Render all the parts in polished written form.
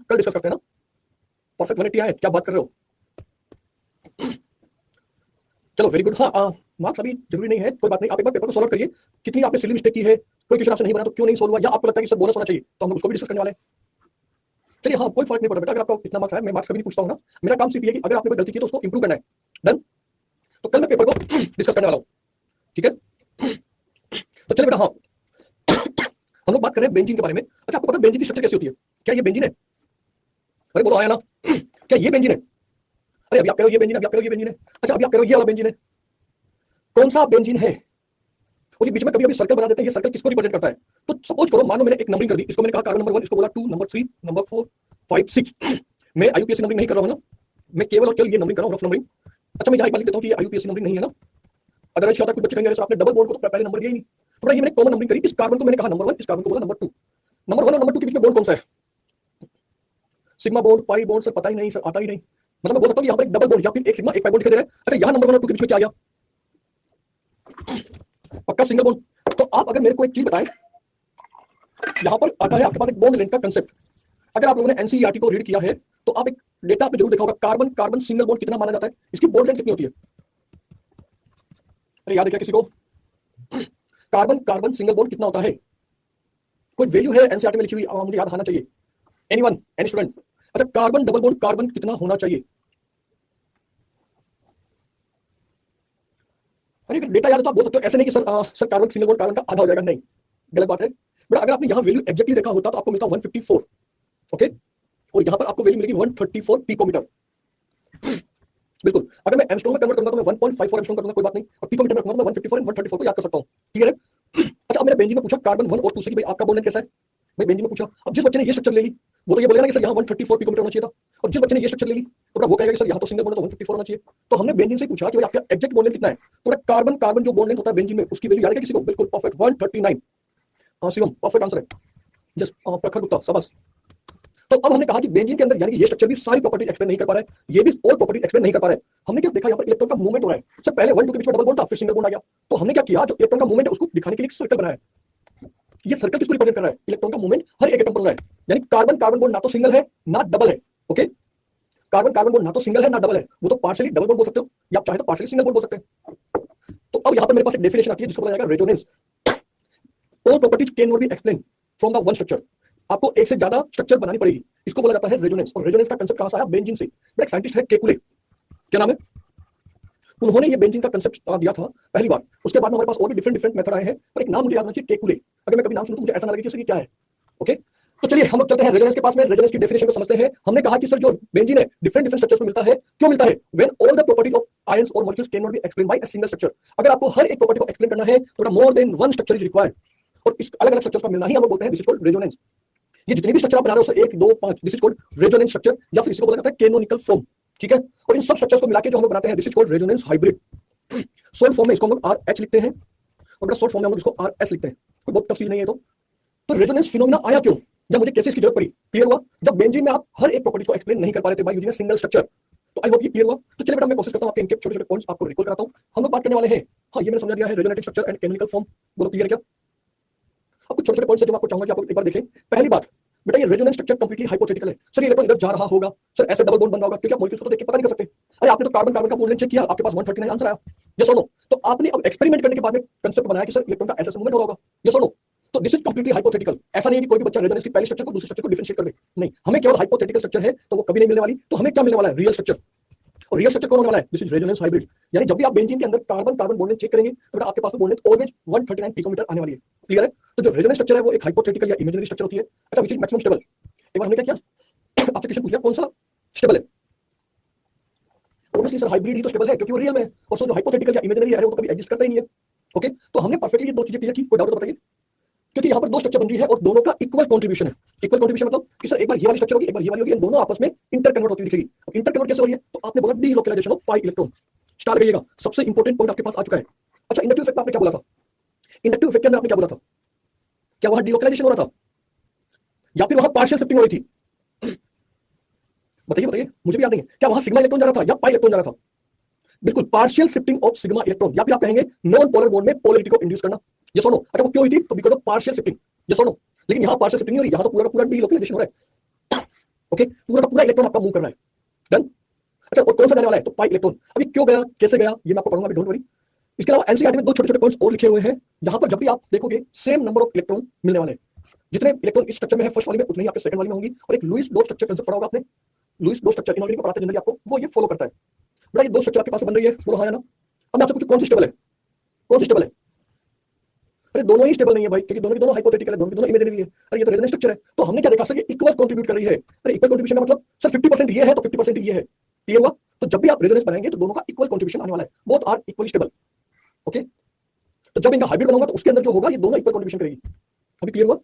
कल डिस्कस करते हैं ना। परफेक्ट 180 आए, क्या बात कर रहे हो। चलो वेरी गुड। हाँ मार्क्स अभी जरूरी नहीं है, कोई बात नहीं, आप एक बार पेपर को सॉल्व करिए, कितनी आपने सिली मिस्टेक की है, कोई क्वेश्चन आपसे नहीं बना तो क्यों नहीं सोल्व हुआ, या आपको लगता है कि सर बोनस होना चाहिए, तो हम उसको भी डिस्कस करने वाले हैं। चलिए हाँ, कोई फर्क नहीं पड़ता बेटा, अगर आपको कितना मार्क्स आया, मैं मार्क्स कभी नहीं पूछता हूँ ना, मेरा काम सिर्फ ये है कि अगर आपने कोई गलती की तो उसको इंप्रूव करना है। डन। तो कल मैं पेपर को डिस्कस करने वाला हूँ, ठीक है। तो चलिए बेटा, हाँ हम लोग बात कर रहे हैं बेंजीन के बारे में। अच्छा, आपको पता है बेंजीन की स्ट्रक्चर कैसी होती है? क्या ये बेंजीन है? अरे बोलो आया ना। क्या ये बेंजीन है? अरे अभी आप कह रहे हो ये बेंजीन है, अभी आप कह रहे हो ये बेंजीन है। अच्छा अभी आप कह रहे हो ये वाला बेंजीन है। कौन सा बेंजीन है? और बीच में कभी कभी सर्कल बना देते हैं, ये सर्कल किसको रिप्रेजेंट करता है? तो सपोज करो, मानो मैंने एक नंबरिंग कर दी, इसको मैंने कहा कार्बन नंबर 1, इसको बोला 2, नंबर 3, नंबर 4, 5, 6। मैं आईयूपीएससी नंबरिंग नहीं कर रहा हूं ना, मैं केवल और केवल ये नंबरिंग कर रहा हूं, रफ नंबरिंग। अच्छा मैं यहाँ लिख देता हूं कि ये आईयूपीएससी नंबरिंग नहीं है ना, अदरवाइज क्या होता है, कुछ बच्चे कहेंगे सर आपने डबल बॉन्ड को तो पहले नंबर दिया ही नहीं। तो ये मैंने कॉमन नंबरिंग करी, इस कार्बन को मैंने कहा नंबर 1, इस कार्बन को बोला नंबर 2। नंबर 1 और नंबर 2 के बीच में बॉन्ड कौन सा है? Sigma bond, pi bond, sir पता ही नहीं, सर आता ही नहीं। मतलब मैं बोल सकता हूं यहाँ पर एक डबल बॉन्ड या फिर एक सिग्मा एक पाई बॉन्ड दिखाई दे रहा है। अच्छा यहाँ नंबर 1 और 2 के बीच में क्या आ गया? पक्का सिंगल बॉन्ड। तो आप अगर मेरे को एक चीज बताएं, यहाँ पर आता है आपके पास एक बॉन्ड लेंथ का कंसेप्ट। अगर आप लोगों ने एनसीईआरटी को रीड किया है तो आप एक डेटा पे जरूर देखा होगा, कार्बन कार्बन सिंगल बॉन्ड कितना माना जाता है, इसकी बॉन्ड लेंथ कितनी होती है? अरे याद है क्या किसी को? कार्बन कार्बन सिंगल बॉन्ड कितना होता है? कोई वैल्यू है एनसीईआरटी में लिखी हुई, मुझे याद आना चाहिए। Anyone, any student? अच्छा कार्बन डबल बॉन्ड कार्बन कितना होना चाहिए? अरे डेटा याद है तो आप बोल सकते हो, ऐसे नहीं कि sir carbon single bond carbon का आधा हो जाएगा, नहीं, गलत बात है। बट अगर आपने यहाँ वैल्यू एग्जैक्टली देखा होता तो आपको मिलता 154, ओके, और यहाँ पर आपको वैल्यू मिलेगी 134 पिकोमीटर। बिल्कुल, अगर मैं एंगस्ट्रॉम में कन्वर्ट करूंगा तो मैं 1.54 एंगस्ट्रॉम करूंगा, कोई बात नहीं, और पिकोमीटर में रखूंगा तो मैं 154 और 134 को याद कर सकता हूं, क्लियर है। अच्छा अब मैंने बेंजीन में पूछा कार्बन 1 और 2 से कि भाई आपका बॉन्ड लेंथ कैसा है, मैं बेंजीन में पूछा। अब जिस बच्चे ने ये स्ट्रक्चर ले ली वो तो ये बोलेगा ना कि सर यहाँ 134 पिकोमीटर होना चाहिए था, और जिस बच्चे ने ये स्ट्रक्चर ले ली तो वो कहेगा कि सर यहाँ तो सिंगल बॉन्ड है तो 154 होना चाहिए। तो हमने बेंजीन से पूछा कि भाई आपका एग्जैक्ट बॉन्ड लेंथ कितना है, तो कार्बन कार्बन जो बॉन्ड लेंथ होता है बेंजीन में उसकी वैल्यू याद है किसी को? बिल्कुल परफेक्ट, 139। हाँ शिवम परफेक्ट आंसर है, जस्ट प्रखर गुप्ता शाबाश। तो अब हमने कहा कि बेंजीन के अंदर यानी कि ये स्ट्रक्चर भी सारी प्रॉपर्टीज एक्सप्लेन नहीं कर पा रहा है, ये भी और प्रॉपर्टीज एक्सप्लेन नहीं कर पा रहा है। हमने क्या देखा, यहाँ पर इलेक्ट्रॉन का मूवमेंट हो रहा है। सर पहले 1 2 के बीच में डबल बॉन्ड था, फिर सिंगल बॉन्ड आ गया, तो हमने क्या किया, जो इलेक्ट्रॉन का मूवमेंट है उसको दिखाने के लिए एक सर्कल बनाया है। ये सर्कल किसको रिप्रेजेंट कर रहा है? इलेक्ट्रॉन का मूवमेंट हर एक एटम पर हो रहा है, यानी कार्बन कार्बन बॉन्ड ना तो सिंगल है ना डबल है, ओके। कार्बन कार्बन बॉन्ड ना तो सिंगल है ना डबल है, वो तो पार्शियली डबल बॉन्ड बोल सकते हो या आप चाहे तो पार्शियली सिंगल बॉन्ड बोल सकते हैं। तो अब यहाँ पर मेरे पास एक डेफिनेशन आती है जिसको बोला जाएगा resonance. All properties can not B explain from the one structure, आपको एक से ज्यादा स्ट्रक्चर बनानी पड़ेगी, इसको बोला जाता है रेजोनेंस। और रेजोनेंस का कांसेप्ट कहां से आया? बेंजीन से। बट एक साइंटिस्ट है केकुले, क्या नाम है, उन्होंने ये बेंजीन का कांसेप्ट दिया था पहली बार। उसके बाद में हमारे पास और भी डिफरेंट डिफरेंट मेथड आए हैं, पर एक नाम मुझे याद होना चाहिए, केकुले। अगर मैं कभी नाम सुनूं तो मुझे ऐसा ना लगे कि सर ये क्या है, ओके। तो चलिए हम लोग चलते हैं रेजोनेंस के पास में, रेजोनेंस की डेफिनेशन को समझते हैं। हमने कहा कि सर जो बेंजीन है डिफरेंट डिफरेंट स्ट्रक्चर्स में मिलता है, क्यों मिलता है? When all the properties of ions और molecules can not be explained by a single structure. अगर आपको हर एक प्रॉपर्टी को एक्सप्लेन करना है तो more than one structure is required, और इस अलग अलग स्ट्रक्चर्स का मिलना ही हम लोग बोलते हैं दिस इज कॉल्ड रेजोनेंस। ये जितनी भी स्ट्रक्चर आप बना रहे हो 1 2 5 this is called resonance structure, या फिर इसको बोला जाता है कैनोनिकल फॉर्म, ठीक है। और इन सब स्ट्रक्चर्स को मिला के जो हम लोग बनाते हैं this is called resonance hybrid. Short form में इसको हम लोग RH लिखते हैं, और शॉर्ट फॉर्म में हम लोग इसको RS लिखते हैं, कोई बहुत टफ चीज नहीं है। तो रेजोनेंस फिनोमेना आया क्यों, या मुझे कैसे इसकी जरूरत पड़ी, क्लियर हुआ? जब बेंजीन में आप हर एक प्रॉपर्टी को एक्सप्लेन नहीं कर पा रहे थे by using a single structure. तो आई होप ये क्लियर हुआ। तो चलिए बेटा मैं कोशिश करता हूं आपके इनके छोटे छोटे पॉइंट्स आपको रिकॉल कराता हूं। हम लोग बात करने वाले हैं, हाँ ये मैंने समझा दिया है, resonative structure and chemical form, बोलो क्लियर है क्या? अब कुछ छोटे छोटे पॉइंट्स जो मैं आपको चाहूंगा कि आप एक बार देखें। पहली बात बेटा, ये रेजोनेंस स्ट्रक्चर कंप्लीटली हाइपोथेटिकल है। सर ये इलेक्ट्रॉन इधर जा रहा होगा, सर ऐसे डबल बॉन्ड बन रहा होगा, क्योंकि आप मॉलिक्यूल्स को तो देख के पता नहीं कर सकते। अरे आपने तो कार्बन कार्बन का बॉन्ड लेंथ चेक किया, आपके पास 139 आंसर आया, यस और नो। तो आपने अब एक्सपेरिमेंट करने के बाद में कंसेप्ट बनाया कि सर इलेक्ट्रॉन का ऐसा मूवमेंट हो रहा होगा, यस और नो। तो दिस इज कंप्लीटली हाइपोथेटिकल। ऐसा नहीं है कि कोई भी बच्चा रेजोनेंस की पहली स्ट्रक्चर को दूसरे स्ट्रक्चर को डिफरेंशिएट कर दे, नहीं, हमें केवल हाइपोथेटिकल स्ट्रक्चर है तो वो कभी नहीं मिलने वाली। तो हमें क्या मिलने वाला है? Real structure. और रियल स्ट्रक्चर कौन होने वाला है? This is resonance hybrid. यानी जब भी आप बेंजीन के अंदर carbon carbon bond length check करेंगे तो आपके पास बॉन्ड लेंथ ऑलवेज 139 पिकोमीटर आने वाली है, क्लियर है? तो जो रेजोनेंस स्ट्रक्चर है वो एक हाइपोथेटिकल या इमेजिनरी स्ट्रक्चर होती है। अच्छा विच इज मैक्सिमम स्टेबल। एक बार हमने क्या किया, आपसे क्वेश्चन पूछ लिया कौन सा स्टेबल है, ऑब्वियसली सर हाइब्रिड ही तो स्टेबल है क्योंकि वो रियल में है, और सो जो हाइपोथेटिकल या इमेजिनरी है वो तो कभी एग्जिस्ट करता ही नहीं है, ओके। तो हमने परफेक्टली ये दो चीजें क्लियर की, कोई डाउट तो बताइए। क्योंकि यहाँ पर दो स्ट्रक्चर बन रही है और दोनों का इक्वल कंट्रीब्यूशन है। इक्वल कंट्रीब्यूशन मतलब कि सर एक बार ये वाली स्ट्रक्चर होगी, एक बार ये वाली होगी, दोनों आपस में इंटर कन्वर्ट होती दिखेगी। इंटर कन्वर्ट कैसे हो रही है? तो आपने बोला delocalisation of pi electron. Star लगाइएगा, सबसे इंपॉर्टेंट पॉइंट आपके पास आ चुका है। अच्छा इंडक्टिव इफेक्ट आपने क्या बोला था? इंडक्टिव इफेक्ट के अंदर आपने क्या बोला था? क्या वहां डीलोकलाइजेशन हो रहा था या फिर वहां पार्शियल शिफ्टिंग हो रही थी? बताइए बताइए, मुझे भी याद नहीं है। क्या वहां सिग्मा इलेक्ट्रॉन जा रहा था या पाई इलेक्ट्रॉन जा रहा था? बिल्कुल partial shifting of sigma electron, या फिर आप कहेंगे नॉन पोलर बॉन्ड में पोलरिटी को इंड्यूस करना, यस और नो। अच्छा वो क्यों हुई थी? तो because of partial shifting, yes और नो। लेकिन यहां पार्शियल शिफ्टिंग नहीं हो रही, यहां तो पूरा का पूरा डीलोकलाइजेशन हो रहा है, ओके। ओके, पूरा का पूरा इलेक्ट्रॉन आपका मूव कर रहा है। डन। अच्छा, और कौन सा जाने वाला है? तो पाई इलेक्ट्रॉन। अभी क्यों गया, कैसे गया, ये मैं आपको पढ़ूंगा, डोंट वरी। इसके अलावा एनसीईआरटी में दो छोटे छोटे पॉइंट्स और लिखे हुए हैं, जहां पर जब भी आप देखोगे सेम नंबर ऑफ इलेक्ट्रॉन मिलने वाले हैं। जितने इलेक्ट्रॉन इस स्ट्रक्चर में है फर्स्ट वाली में, उतने ही आपके सेकंड वाली में होंगी। और एक लुईस डॉट स्ट्रक्चर कंसेप्ट पढ़ा होगा आपने, लुईस डॉट स्ट्रक्चर इनऑर्गेनिक पढ़ाते हैं जनरली आपको, वो ये फॉलो करता है। बेटा ये दो स्ट्रक्चर आपके पास बन रही है, बोलो हाँ या ना। अब मैं आपसे पूछूं कौन सी स्टेबल है, कौन सी स्टेबल है? अरे दोनों ही स्टेबल नहीं है भाई, क्योंकि दोनों की दोनों हाइपोथेटिकल है, दोनों की दोनों इमेजिनरी है। अरे ये तो रेजोनेंस स्ट्रक्चर है, तो हमने क्या देखा सर, ये इक्वल कंट्रीब्यूट कर रही है। अरे इक्वल कंट्रीब्यूशन का मतलब सर 50% ये है तो 50% ये है, क्लियर हुआ? तो जब भी आप रेजोनेंस बनाएंगे तो दोनों का इक्वल कंट्रीब्यूशन आने वाला है, both are equally stable. Okay, तो जब इनका हाइब्रिड बनाऊंगा तो उसके अंदर जो होगा ये दोनों इक्वल कंट्रीब्यूशन करेगी। अभी क्लियर हुआ?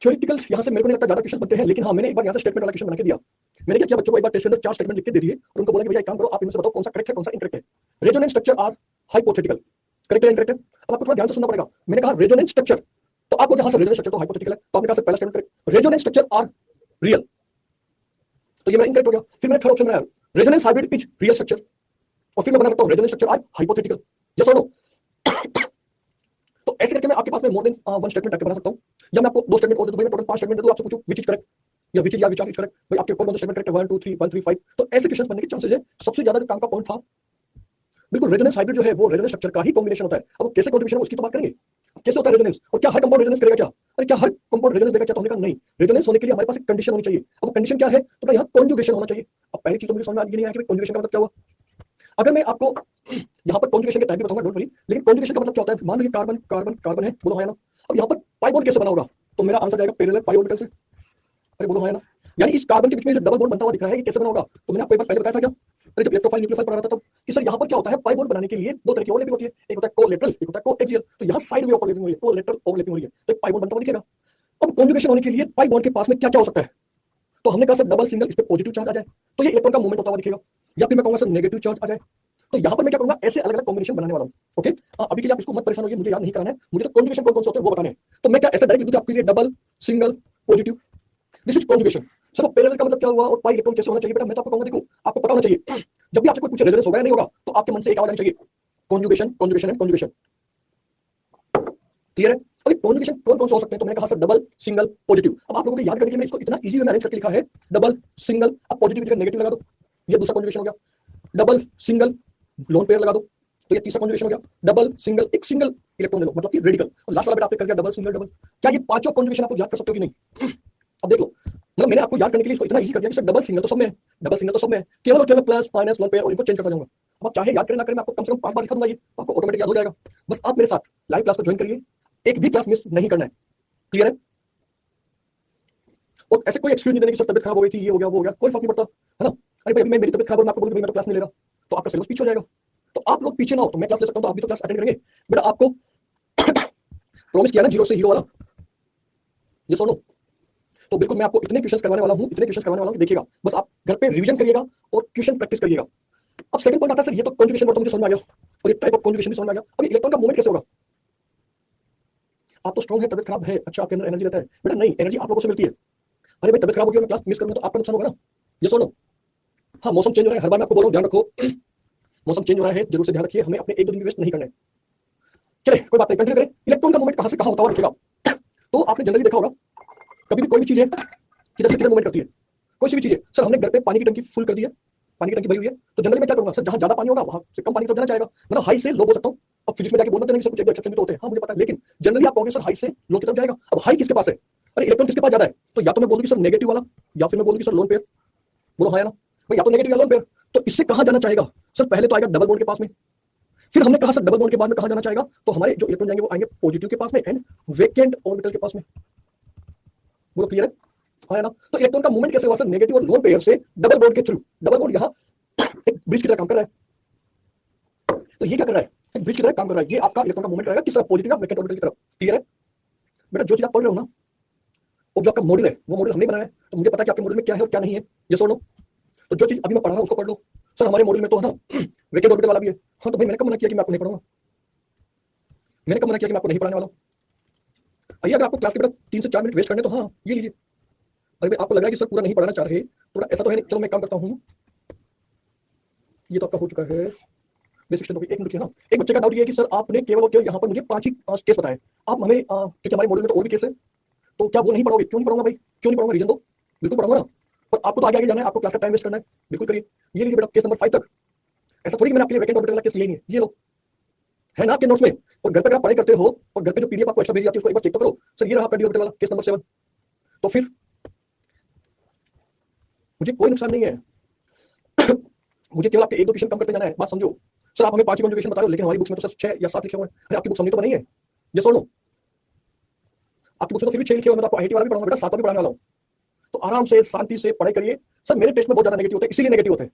थ्योरेटिकल यहां से मेरे को नहीं लगता ज्यादा क्वेश्चन बनते हैं, लेकिन हाँ मैंने एक बार यहां से स्टेटमेंट वाला क्वेश्चन बना के दिया। मैंने क्या किया, बच्चों को एक बार टेस्ट के अंदर 4 स्टेटमेंट लिख के दे दिए और उनको बोला कि भैया एक काम करो, आप इनमें से बताओ कौन सा करेक्ट है कौन सा इनकरेक्ट है। Resonance structure are hypothetical, correct है इनकरेक्ट है? अब आपको थोड़ा ध्यान से सुनना पड़ेगा। मैंने कहा रेजोनेंस स्ट्रक्चर, तो आपको जहां से रेजोनेंस स्ट्रक्चर तो हाइपोथेटिकल है, तो आपने कहा सर पहला statement correct, resonance structure are real, तो ये मेरा इनकरेक्ट हो गया। फिर मैंने थर्ड ऑप्शन बनाया, resonance hybrid is real structure, और फिर मैं बना सकता हूं resonance structure are hypothetical, yes और नो? तो ऐसे करके मैं आपके पास में मोर देन वन स्टेटमेंट आके बना सकता हूं, या मैं आपको दो स्टेटमेंट और दे दूं, भाई मैं टोटल 5 स्टेटमेंट दे दूं, आपसे पूछूं व्हिच इज करेक्ट, या व्हिच इज या व्हिच आर इज करेक्ट, भाई आपके ऊपर कौन सा स्टेटमेंट करेक्ट है, 1 2 3 1 3 5। तो ऐसे क्वेश्चंस बनने के चांसेस है। सबसे ज्यादा जो काम का पॉइंट था, बिल्कुल रेजोनेंस हाइब्रिड जो है वो रेजोनेंस स्ट्रक्चर का ही कॉम्बिनेशन होता है। अब वो कैसे कॉम्बिनेशन है उसकी तो बात करेंगे, कैसे होता है रेजोनेंस, और क्या हर कंपाउंड रेजोनेंस करेगा क्या? अरे क्या हर कंपाउंड रेजोनेंस देगा क्या? तो हमने कहा नहीं, रेजोनेंस होने के लिए हमारे पास एक कंडीशन होनी चाहिए। अब वो कंडीशन क्या है? तो यहाँ कॉन्जुगेशन होना चाहिए। अब पहली चीज तो मुझे समझ में नहीं आया कि कॉन्जुगेशन का मतलब क्या हुआ। अगर मैं आपको यहाँ पर कॉन्जुगेशन के टाइप भी बताऊंगा, डोंट वरी, लेकिन कॉन्जुगेशन का मतलब क्या होता है? मान लीजिए कार्बन कार्बन कार्बन है, बोलो हाँ या ना। अब यहाँ पर पाई बॉन्ड कैसे बना होगा? तो मेरा आंसर जाएगा पैरेलल पाई ऑर्बिटल से। अरे बोलो हाँ या ना। यानी इस कार्बन के बीच में जो डबल बॉन्ड बनता हुआ दिख रहा है, ये कैसे बना होगा? तो मैंने आपको एक बार पहले बताया था क्या, अरे जब इलेक्ट्रोफाइल न्यूक्लियोफाइल पढ़ा रहा था तब, कि सर यहाँ पर क्या होता है, पाई बॉन्ड बनाने के लिए दो तरह की ओवरलैपिंग होती है, एक होता है कोलेटरल, एक होता है कोएक्सियल। तो यहाँ साइड वे ओवरलैपिंग हो रही है, कोलेटरल ओवरलैपिंग हो रही है, तो एक पाई बॉन्ड बनता हुआ दिखेगा। अब कॉन्जुगेशन होने के लिए पाई बॉन्ड के पास में क्या क्या हो सकता है? तो हमने कहा सर डबल सिंगल, इस पे पॉजिटिव चार्ज आ जाए तो ये इलेक्ट्रॉन का मूवमेंट होता हुआ दिखेगा, या फिर मैं कहूंगा सर नेगेटिव चार्ज आ जाए। तो यहाँ पर मैं क्या करूंगा, ऐसे अलग अलग कॉम्बिनेशन बनाने वाला हूँ। ओके, अभी के लिए आप इसको मत परेशान होइए, मुझे याद नहीं कराना है, मुझे तो कॉन्जुगेशन कौन कौन से होते हैं वो बताने हैं। तो मैं क्या ऐसा डायरेक्ट लिख दूं आपके लिए double single positive, this is conjugation. Sir वो पैरेलल का मतलब क्या हुआ और पाई इलेक्ट्रॉन कैसे होना चाहिए? बेटा मैं तो आपको कहूंगा, देखो आपको पता होना चाहिए, जब भी आपसे कोई पूछे रेजोनेंस होगा या नहीं होगा, तो आपके मन से एक आवाज आनी चाहिए, conjugation conjugation and conjugation. Clear है? अभी कॉन्जुगेशन कौन कौन से हो सकते हैं? तो मैंने कहा सर डबल सिंगल पॉजिटिव। अब आप लोगों को याद करने के लिए मैं इसको इतना इजी वे में अरेंज करके लिखा है, डबल सिंगल, अब पॉजिटिव की जगह नेगेटिव लगा दो, ये दूसरा कॉन्जुगेशन हो गया। डबल सिंगल लोन पेयर लगा दो, तो ये तीसरा कॉन्जुगेशन हो गया। डबल सिंगल, एक सिंगल इलेक्ट्रॉन ले लो, मतलब कि रेडिकल, और लास्ट वाला बेटा आपने कर दिया डबल सिंगल डबल। क्या ये पांचों कॉन्जुगेशन आप याद कर सकते हो कि नहीं? अब देख लो, मतलब मैंने आपको याद करने के लिए इसको इतना इजी कर दिया कि सर डबल सिंगल तो सब में है, डबल सिंगल तो सब में है, केवल और केवल प्लस माइनस लोन पेयर और इनको चेंज करता जाऊंगा। अब आप चाहे याद करें ना करें, मैं आपको कम से कम 5 बार लिखा दूंगा, ये आपको ऑटोमेटिक याद हो जाएगा। बस आप मेरे साथ लाइव क्लास को ज्वाइन करिए, एक भी क्लास मिस नहीं करना है। क्लियर है? और ऐसे कोई एक्सक्यूज नहीं देने की सर तबियत खराब हो गई थी, ये हो गया वो हो गया, कोई फर्क नहीं पड़ता, है ना। अरे भाई मैं मेरी तबियत खराब है, मैं आपको बोलूं मैं तो क्लास नहीं ले रहा, तो आपका सिलेबस पीछे हो जाएगा। तो आप लोग पीछे ना हो तो मैं क्लास ले सकता हूं, तो आप भी तो क्लास अटेंड करेंगे। बेटा आपको प्रॉमिस किया ना जीरो से हीरो वाला, ये सुनो। तो बिल्कुल मैं आपको इतने क्वेश्चंस करवाने वाला हूं, इतने क्वेश्चंस करवाने वाला हूं, देखिएगा बस आप घर पे रिवीजन करिएगा और क्वेश्चन प्रैक्टिस करिएगा। अब सेकंड पॉइंट आता है सर, ये तो कॉन्जुगेशन वर्ड तो मुझे समझ में आ गया, और ये टाइप ऑफ कॉन्जुगेशन भी समझ में आ गया। अब इलेक्ट्रॉन का मूवमेंट कैसे होगा? आप तो स्ट्रॉन्ग है, तबियत खराब है, अच्छा आपके अंदर एनर्जी रहता है, बेटा नहीं, एनर्जी आप लोगों से मिलती है। अरे भाई तबियत खराब हो गई, मैं क्लास मिस करूंगा तो आपका नुकसान होगा ना, ये सुनो। हाँ मौसम चेंज हो रहा है, हर बार मैं आपको बोल रहा हूं ध्यान रखो, मौसम चेंज हो रहा है, जरूर से ध्यान रखिए, हमें अपने 1-2 दिन भी वेस्ट नहीं करना है। चले कोई बात नहीं, कंटिन्यू करें। इलेक्ट्रॉन का मूवमेंट कहां से कहां होता हुआ दिखेगा? तो आपने जनरली देखा होगा, कभी भी कोई भी चीज है किधर से किधर मूवमेंट करती है, कोई सी भी चीज है। सर हमने घर पे पानी की टंकी फुल कर दी है, पानी की टंकी भरी हुई है, तो जनरली मैं क्या करूंगा, सर जहां ज्यादा पानी होगा वहां से कम पानी तो जाना चाहेगा, मतलब हाई से लो बोल सकता हूं। अब फिजिक्स में जाके बोलना नहीं, सब कुछ एक एक्सेप्शन भी तो होते हैं, हाँ मुझे पता है, लेकिन जनरली आप कहोगे सर हाई से लो की तरफ जाएगा। अब हाई किसके पास है? अरे इलेक्ट्रॉन किसके पास ज्यादा है? तो या तो मैं बोलूंगी सर नेगेटिव वाला, या फिर मैं बोलूंगी सर लोन पेयर, बोलो हाँ या ना भाई, या तो नेगेटिव या लोन पेयर। तो इससे कहां जाना चाहेगा? सर पहले तो आएगा डबल बॉन्ड के पास में, फिर हमने कहा सर डबल बॉन्ड के बाद में कहां जाना चाहेगा? तो हमारे जो इलेक्ट्रॉन जाएंगे वो आएंगे पॉजिटिव के पास में एंड वेकेंट ऑर्बिटल के पास में। बोलो क्लियर है? हाँ ना। तो इलेक्ट्रॉन का मूवमेंट कैसे हुआ सर? नेगेटिव और लोन पेयर से डबल बॉन्ड के थ्रू। डबल बॉन्ड यहाँ एक ब्रिज की तरह काम कर रहा है, तो ये क्या कर रहा है? एक ब्रिज की तरह काम कर रहा है। ये आपका इलेक्ट्रॉन का मूवमेंट रहेगा किस तरफ? पॉजिटिव या वेकेंट ऑर्बिटल की तरफ। क्लियर है बेटा? जो चीज आप पढ़ रहे हो ना, और जो आपका मॉडल है वो मॉडल हमने बनाया है, तो मुझे पता है कि आपके मॉडल में क्या है और क्या नहीं है, ये सुनो। तो जो चीज अभी मैं पढ़ा रहा हूं उसको पढ़ लो। सर हमारे मॉडल में तो है ना वेकेंट ऑर्बिटल वाला भी है। हाँ तो भाई मैंने कब मना किया कि मैं आपको नहीं पढ़ाऊंगा? मैंने कब मना किया कि मैं आपको नहीं पढ़ाने वाला हूं? आइए, अगर आपको क्लास के बेटा 3 से 4 मिनट वेस्ट करने तो हाँ ये लीजिए। अरे भाई आपको लग रहा है कि सर पूरा नहीं पढ़ाना चाह रहे, थोड़ा ऐसा तो है नहीं। चलो मैं काम करता हूँ, ये तो आपका हो चुका है बेसिक स्टडी। एक मिनट ना, एक बच्चे का डाउट ये है कि सर आपने केवल और केवल यहाँ पर मुझे 5 ही केस बताए, आप हमें क्योंकि हमारे मॉडल में तो और भी केस है, तो क्या वो नहीं पढ़ोगे? क्यों नहीं पढ़ूंगा भाई, क्यों नहीं पढ़ूंगा? रीजन दो, बिल्कुल पढ़ूंगा ना। और आपको तो आगे आगे जाना है, आपको क्लास का टाइम वेस्ट करना है, बिल्कुल करिए। ये लीजिए बेटा केस नंबर 5 तक। ऐसा थोड़ी कि मैंने आपके लिए वैकेंट ऑर्बिटल वाला केस लिया ही नहीं है, ये लो है ना आपके नोट्स में। और घर पर आप पढ़ाई करते हो और घर पे जो पीडीएफ आपको एक्स्ट्रा भेजी जाती है उसको एक बार चेक तो करो। सर ये रहा आपका डी ऑर्बिटल वाला केस नंबर 7। तो फिर मुझे कोई नुकसान नहीं है मुझे केवल आपके एक दो क्वेश्चन कम करते जाना है, बात समझो। सर आप हमें 5 कॉन्जुगेशन बता रहे हो, लेकिन हमारी बुक्स में तो सर 6 या 7 लिखे हुए हैं। अरे आपकी बुक्स हमने तो बनाई है, ये सुनो, आपकी बुक्स में तो फिर भी 6 लिखे हुए हैं। मैं तो आपको आईटी वाला भी पढ़ाऊंगा बेटा, 7 भी पढ़ाने वाला हूँ। तो आराम से शांति से पढ़ाई करिए। सर मेरे टेस्ट में बहुत ज्यादा नेगेटिव होते हैं, इसीलिए नेगेटिव होते हैं।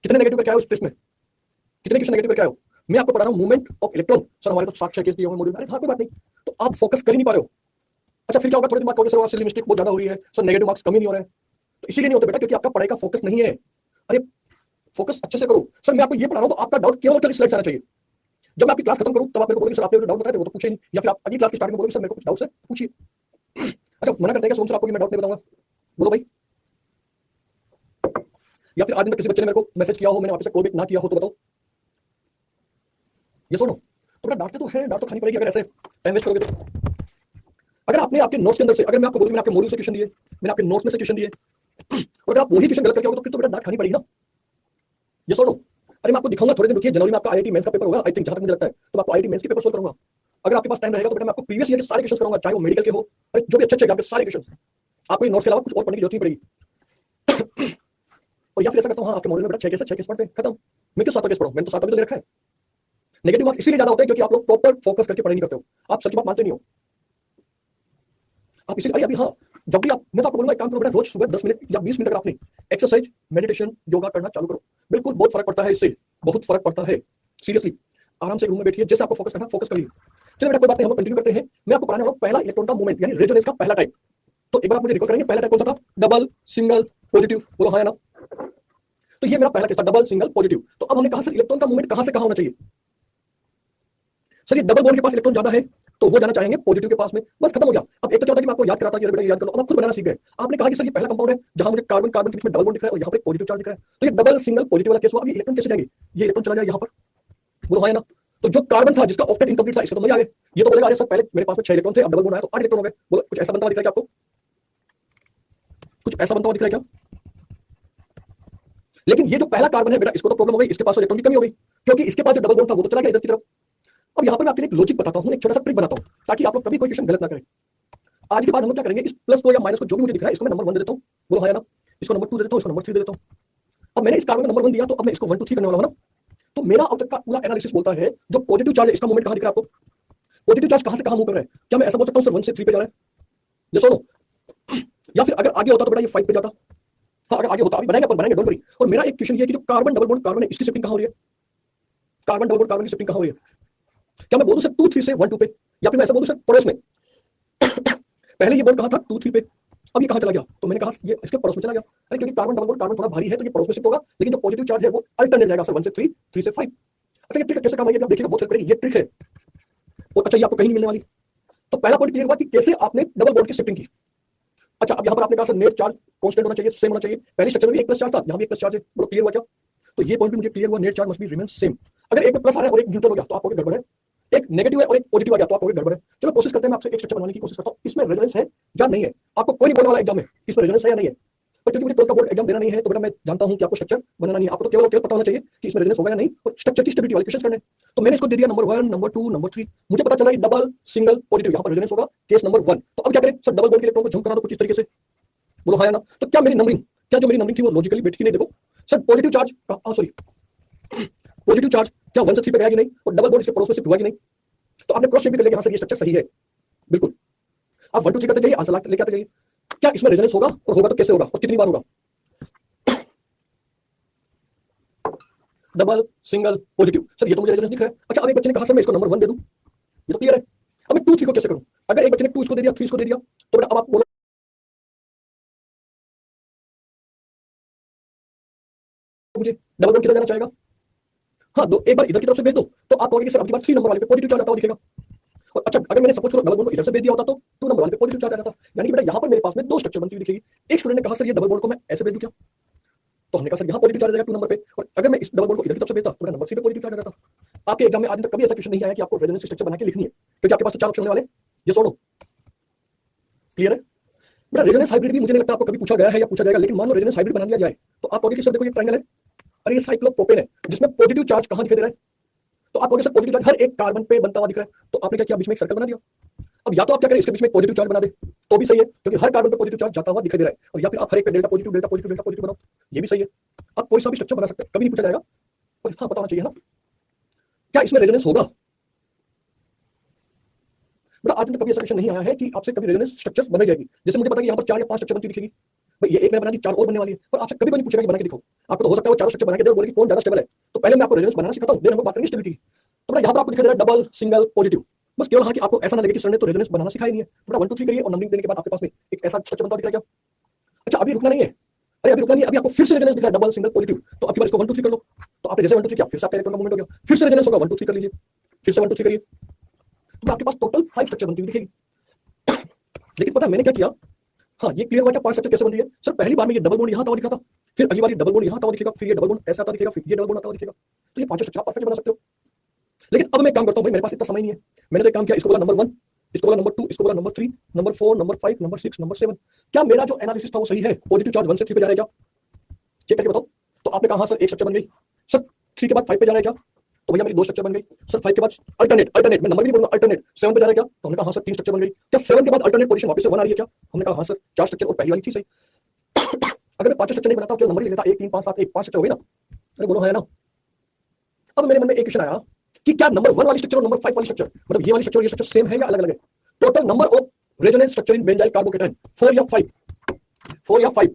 कितने नेगेटिव करके आए हो इस टेस्ट में, कितने क्वेश्चन नेगेटिव करके आए हो? मैं आपको पढ़ा रहा हूँ मूवमेंट ऑफ इलेक्ट्रॉन। सर हमारे तो 7 केस दिए हुए मॉड्यूल में। अरे हाँ कोई बात नहीं, तो आप फोकस कर ही नहीं पा रहे हो। अच्छा फिर क्या होगा, थोड़ी देर बाद कहोगे सर सिली मिस्टेक बहुत ज्यादा हो रही है, सर नेगेटिव मार्क्स कम ही नहीं हो रहे हैं। तो इसीलिए नहीं होते बेटा, क्योंकि आपका पढ़ाई का फोकस नहीं है। अरे फोकस अच्छे से करो। सर मैं आपको ये पढ़ा रहा हूँ तो आपका डाउट केवल केवल स्लाइड आना चाहिए। जब मैं आपकी क्लास खत्म करूँ तब आप मेरे को बोलोगे सर आपने डाउट बताया थे वो तो पूछे नहीं, या फिर आप अगली क्लास की स्टार्टिंग में बोलोगे सर मेरे को कुछ डाउट है पूछिए। अच्छा मना करते हैं क्या सोम सर आपको कि मैं डाउट नहीं बताऊंगा? बोलो भाई। या फिर आज दिन तक किसी बच्चे ने मेरे को मैसेज किया हो, मैंने वापस से कॉल बैक ना किया हो तो बताओ। ये सुनो, तो बेटा डांटते तो है, डांट तो खानी पड़ेगी अगर ऐसे टाइम वेस्ट करोगे तो। अगर आपने आपके नोट्स के अंदर से, अगर मैं आपको बोलूं मैंने आपके मॉड्यूल से क्वेश्चन दिए, मैंने आपके नोट्स में से क्वेश्चन दिए, और अगर आप वही क्वेश्चन गलत करके आओगे तो फिर तो बेटा डांट खानी पड़ेगी ना। ये सुनो, अरे मैं आपको दिखाऊंगा थोड़े दिन रुकिए, जनवरी में आपका आईआईटी मेंस का पेपर होगा आई थिंक, जहां तक मुझे लगता है, तो मैं आपको आईआईटी मेंस के पेपर सोल्व करूंगा। अगर आपके पास टाइम रहेगा तो बेटा मैं आपको प्रीवियस ईयर के सारे क्वेश्चन कराऊंगा, चाहे वो मेडिकल के हो, अरे जो भी अच्छे एग्जाम के सारे क्वेश्चन। आपको नोट्स के अलावा कुछ और पढ़ने की जरूरत नहीं पड़ेगी। और या फिर ऐसा करता हूँ, हाँ आपके मॉड्यूल में बेटा 6 केस पढ़ते हैं, खत्म। मैं क्यों 7 केस पढ़ाऊं, मैंने तो 7 अभी तो ले रखा है। नेगेटिव मार्क्स इसीलिए ज्यादा होते हैं क्योंकि आप लोग प्रॉपर फोकस करके पढ़ाई नहीं करते हो, आप सर की बात मानते नहीं हो। आप इसीलिए अभी हाँ, जब भी आप, मैं तो आपको बोलूंगा एक काम करो बेटा, रोज सुबह 10 मिनट या 20 मिनट अगर आपने एक्सरसाइज, मेडिटेशन, योगा करना चालू करो, बिल्कुल बहुत फर्क पड़ता है इससे, बहुत फर्क पड़ता है। सीरियसली आराम से रूम में बैठिए, जैसे आपको फोकस करना फोकस करिए। चलिए बेटा कोई बात नहीं, हम कंटिन्यू करते हैं। मैं आपको पढ़ाने वाला हूं पहला इलेक्ट्रॉन का मूवमेंट यानी रेजोनेंस का पहला टाइप। तो एक बार आप मुझे रिकॉल करेंगे पहला टाइप कौन सा था? Double, single, positive. बोलो हाँ या ना। तो ये मेरा पहला केस था, डबल, सिंगल, पॉजिटिव। तो अब हमने कहा सर इलेक्ट्रॉन का मूवमेंट कहां से कहां होना चाहिए? सर ये डबल बॉन्ड के पास इलेक्ट्रॉन ज्यादा है तो वो जाना चाहेंगे पॉजिटिव के पास में, बस खत्म हो गया। अब एक तो क्या होता है कि मैं आपको याद कराता कि बेटा याद करो, अब आप खुद बनाना सीख गए। आपने कहा कि सर ये पहला कंपाउंड है जहां मुझे कार्बन कार्बन के बीच में डबल बॉन्ड दिख रहा है और यहाँ पर पॉजिटिव चार्ज दिख रहा है, तो ये डबल, सिंगल, पॉजिटिव वाला केस हुआ। अब ये इलेक्ट्रॉन कैसे जाएंगे? ये इलेक्ट्रॉन चला जाए यहाँ पर, बोलो हाँ या ना। तो जो कार्बन था जिसका ऑक्टेट इनकम्प्लीट था, इसका तो मजा आ गया। ये तो बोलेगा अरे सर पहले मेरे पास में 6 इलेक्ट्रॉन थे, अब डबल बॉन्ड आया तो 8 इलेक्ट्रॉन हो गए। बोलो कुछ ऐसा बनता हुआ दिख रहा है क्या आपको? कुछ ऐसा बनता हुआ दिख रहा है क्या? लेकिन ये जो पहला कार्बन है बेटा, इसको तो प्रॉब्लम हो गई, इसके पास इलेक्ट्रॉन की कमी हो गई, क्योंकि इसके पास जो डबल बॉन्ड था वो तो चला गया इधर की तरफ। अब यहाँ पर मैं आपके लिए एक लॉजिक बताता हूँ, एक छोटा सा ट्रिक बनाता हूँ, ताकि आप लोग कभी कोई क्वेश्चन गलत ना करें। आज के बाद हम लोग क्या करेंगे, इस प्लस को या माइनस को जो भी मुझे दिख रहा है इसको मैं नंबर 1 दे देता हूँ, बोलो हाँ या ना। इसको नंबर 2 दे देता हूँ, इसको नंबर 3 दे देता हूँ। अब मैंने इस कार्बन में नंबर 1 दिया तो अब मैं इसको 1 2 3 करने वाला हूँ ना। तो मेरा अब तक का पूरा एनालिसिस बोलता है जो पॉजिटिव चार्ज है इसका मूवमेंट कहां दिख रहा है आपको? पॉजिटिव चार्ज कहां से कहां मूव कर रहा है? क्या मैं ऐसा बोल सकता हूं सर 1 से 3 पे जा रहा है? ये सुनो, या फिर अगर आगे होता तो बेटा ये 5 पे जाता। हाँ अगर आगे होता, अभी बनाएंगे अपन बनाएंगे, डोंट वरी। और मेरा एक क्वेश्चन ये है कि जो कार्बन डबल बॉन्ड कार्बन है इसकी शिफ्टिंग कहां हो रही है? कार्बन डबल बॉन्ड कार्बन की शिफ्टिंग कहां हो रही है? क्या मैं बोलूं सर 2 3 से 1 2 पे, या फिर मैं ऐसा बोलूं सर पड़ोस में? पहले ये बॉन्ड कहां था 2 3 पे, अब ये कहां चला गया? तो मैंने कहा ये इसके पड़ोस में चला गया। अरे क्योंकि कार्बन डबल बॉन्ड कार्बन थोड़ा भारी है तो ये पड़ोस में शिफ्ट होगा, लेकिन जो पॉजिटिव चार्ज है वो अल्टरनेट जाएगा सर 1 से 3 3 से 5। अच्छा ये ट्रिक कैसे काम आएगी आप देखिएगा, बहुत हेल्प करेगी ये ट्रिक है। और अच्छा ये आपको कहीं नहीं मिलने वाली। तो पहला पॉइंट क्लियर हुआ कि कैसे आपने डबल बॉन्ड की शिफ्टिंग की। अच्छा अब यहाँ पर आपने कहा सर नेट चार्ज कांस्टेंट होना चाहिए, सेम होना चाहिए। पहले स्ट्रक्चर में भी 1 प्लस चार्ज था, यहाँ भी 1 प्लस चार्ज है, बोलो क्लियर हुआ क्या? तो ये पॉइंट भी मुझे क्लियर हुआ, net charge must be remain same. अगर एक में प्लस आ रहा है और एक न्यूट्रल हो गया तो आपको गड़बड़ है, एक नेगेटिव है और एक पॉजिटिव आ गया तो आपको गड़बड़ है। चलो कोशिश करते हैं, मैं आपसे एक स्ट्रक्चर बनाने की कोशिश करता हूँ, इसमें रेजोनेंस है या नहीं है। आपको कोई नहीं बोलने वाला एग्जाम में इसमें रेजोनेंस है या नहीं है, पर क्योंकि मुझे 12 का बोर्ड एग्जाम देना नहीं है तो बेटा मैं जानता हूं कि आपको स्ट्रक्चर बनाना नहीं है, आपको तो केवल पता होना चाहिए कि इसमें रेजोनेंस होगा या नहीं और स्ट्रक्चर की स्टेबिलिटी वाले क्वेश्चन करने। तो मैंने इसको दे दिया नंबर 1 नंबर 2 नंबर 3। मुझे पता चला कि डबल, सिंगल, पॉजिटिव, यहाँ पर रेजोनेंस होगा केस नंबर 1। तो अब क्या करें सर, डबल बॉन्ड के इलेक्ट्रॉन को जंप करा दो कुछ इस तरीके से, बोलो हाँ या ना। तो क्या मेरी नंबरिंग, क्या जो मेरी नंबरिंग थी वो लॉजिकली बैठी नहीं? देखो sir positive charge sorry positive charge क्या 1 से 3 पे गया कि नहीं, और डबल बॉन्ड इसके पड़ोस में शिफ्ट हुआ कि नहीं? तो आपने क्रॉस चेक भी कर लिया, हाँ सर ये स्ट्रक्चर सही है, बिल्कुल। आप 1 2 3 करते जाइए, आंसर लेके आते जाइए। क्या इसमें रेजोनेंस होगा, और होगा तो कैसे होगा और कितनी बार होगा? डबल, सिंगल, पॉजिटिव, सर ये तो मुझे रेजोनेंस दिख रहा है। अच्छा अब एक बच्चे ने कहा सर मैं इसको नंबर 1 दे दूं, ये तो क्लियर है। अब मैं 2 3 को कैसे करूं? अगर एक बच्चे ने 2 इसको दे दिया 3 इसको दे दिया तो बेटा अब आप बोलो मुझे डबल बॉन्ड किधर जाना चाहेगा? हाँ दो, एक बार इधर की तरफ से भेज दो तो आप कहोगे सर अब की बार 3 नंबर वाले पे पॉजिटिव चार्ज आता हुआ दिखेगा। और अच्छा अगर मैंने सपोज करो डबल बॉन्ड को इधर से भेज दिया होता तो 2 नंबर वाले पे पॉजिटिव चार्ज आ जाता। यानी कि बेटा यहाँ पर मेरे पास में 2 स्ट्रक्चर बनती हुई दिखेगी। एक स्टूडेंट ने कहा सर ये डबल बॉन्ड को मैं ऐसे भेज दूं क्या? तो हमने कहा सर यहाँ पॉजिटिव चार्ज आ जाएगा 2 नंबर पे, और अगर मैं इस डबल बॉन्ड को इधर की तरफ से भेजता तो मेरा नंबर 3 पे पॉजिटिव चार्ज आ जाता। आपके एग्जाम में आज तक कभी ऐसा क्वेश्चन नहीं आया कि आपको रेजोनेंस स्ट्रक्चर बना के लिखनी है, क्योंकि आपके पास तो 4 ऑप्शन होने वाले। ये सुनो क्लियर है। बेटा रेजोनेंस हाइब्रिड भी मुझे नहीं लगता आपको कभी पूछा गया है या पूछा जाएगा, लेकिन मान लो रेजोनेंस हाइब्रिड बना लिया जाए तो आप कहोगे कि सर देखो ये ट्रायंगल है, अरे ये साइक्लोप्रोपेन है जिसमें पॉजिटिव चार्ज कहां दिखाई दे रहा है, तो आप कहोगे सर पॉजिटिव चार्ज हर एक कार्बन पे बनता हुआ दिख रहा है, तो आपने क्या किया, बीच में एक सर्कल बना दिया। अब या तो आप क्या करें, इसके बीच में पॉजिटिव चार्ज बना दे तो भी सही है क्योंकि हर कार्बन पे पॉजिटिव चार्ज जाता हुआ दिखाई दे रहा है, और या फिर आप हर एक पे delta positive delta positive delta positive बनाओ, ये भी सही है। आप कोई सा भी स्ट्रक्चर बना सकते हैं, कभी नहीं पूछा जाएगा, पर हाँ पता होना चाहिए ना क्या इसमें रेजोनेंस होगा। बड़ा आज तक कभी ऐसा क्वेश्चन नहीं आया है कि आपसे कभी रेजोनेंस स्ट्रक्चर्स बनाई जाएगी, जैसे मुझे पता है कि यहाँ पर 4 या 5 स्ट्रक्चर बनती दिखेगी, भाई ये एक मैंने बना दी, 4 और बनने वाली है, पर आपसे कभी कोई नहीं पूछेगा कि बना के दिखाओ। आपको तो हो सकता है वो चारों स्ट्रक्चर बना के दे और बोले कि कौन ज्यादा स्टेबल है, तो पहले मैं आपको रेजोनेंस बनाना सिखाता हूं, देन हम बात करेंगे स्टेबिलिटी की। तो यहाँ पर आपको दिखाई दे रहा है डबल सिंगल पॉजिटिव, बस केवल हाँ कि आपको ऐसा ना लगे कि सर ने तो रेजोनेंस बनाना सिखाया नहीं है, थोड़ा 1 2 3 करिए और नंबरिंग देने के बाद आपके पास में एक ऐसा स्ट्रक्चर बनता दिख रहा है क्या। अच्छा अभी रुकना नहीं है, अरे अभी रुकना नहीं है, अभी आपको फिर से रेजोनेंस दिख रहा है डबल सिंगल पॉजिटिव, तो आपकी बार इसको 1 2 3 कर लो, तो आपने जैसे 1 2 3 किया फिर से आपका इलेक्ट्रॉन का मूवमेंट हो गया, फिर से रेजोनेंस होगा 1 2 3 कर लीजिए, फिर से 1 2 3 करिए, तो आपके पास टोटल 5 स्ट्रक्चर बनती हुई दिखेगी। लेकिन पता है मैंने क्या किया, हाँ ये क्लियर हुआ क्या 5 स्ट्रक्चर कैसे बन रही है। सर पहली बार में ये डबल बॉन्ड यहाँ आता हुआ दिखा था, फिर अगली बार ये डबल बॉन्ड यहाँ आता हुआ दिखेगा, फिर ये डबल बॉन्ड ऐसा आता दिखेगा, फिर ये डबल बॉन्ड आता हुआ दिखेगा, तो ये 5 स्ट्रक्चर आप परफेक्ट बना सकते हो। लेकिन अब मैं काम करता हूँ भाई, मेरे पास इतना समय नहीं है, मैंने तो एक काम किया, इसको बोला नंबर 1, इसको बोला नंबर 2, इसको बोला number 3, number 4, number 5, number 6, number 7, क्या मेरा जो एनालिसिस था वो सही है, पॉजिटिव चार्ज 1 से 3 पे जा रहा है क्या, चेक करके बताओ। तो आपने कहा हाँ सर एक स्ट्रक्चर बन गई, सर 3 के बाद 5 पे जा रहा है क्या, तो भैया मेरी 2 स्ट्रक्चर बन गई। सर 5 के बाद अल्टरनेट मैं नंबर भी नहीं बोलूंगा, अल्टरनेट 7 पे जा रहा है क्या, तो हमने कहा हाँ सर 3 स्ट्रक्चर बन गई। क्या 7 के बाद अल्टरनेट पोजीशन वापस से 1 आ रही है क्या, हमने कहा हाँ सर 4 स्ट्रक्चर और पहली वाली थी सही। अगर मैं 5 स्ट्रक्चर नहीं बनाता केवल नंबर ही लेता 1 3 5 7 1 5 स्ट्रक्चर हो गई ना, अरे बोलो है ना। अब मेरे मन में एक क्वेश्चन आया कि क्या नंबर 1 वाली स्ट्रक्चर और नंबर 5 वाली स्ट्रक्चर, मतलब ये वाली स्ट्रक्चर और ये स्ट्रक्चर सेम है या अलग अलग है। Total number of resonance structure in benzyl carbocation 4 या 5, 4 या 5।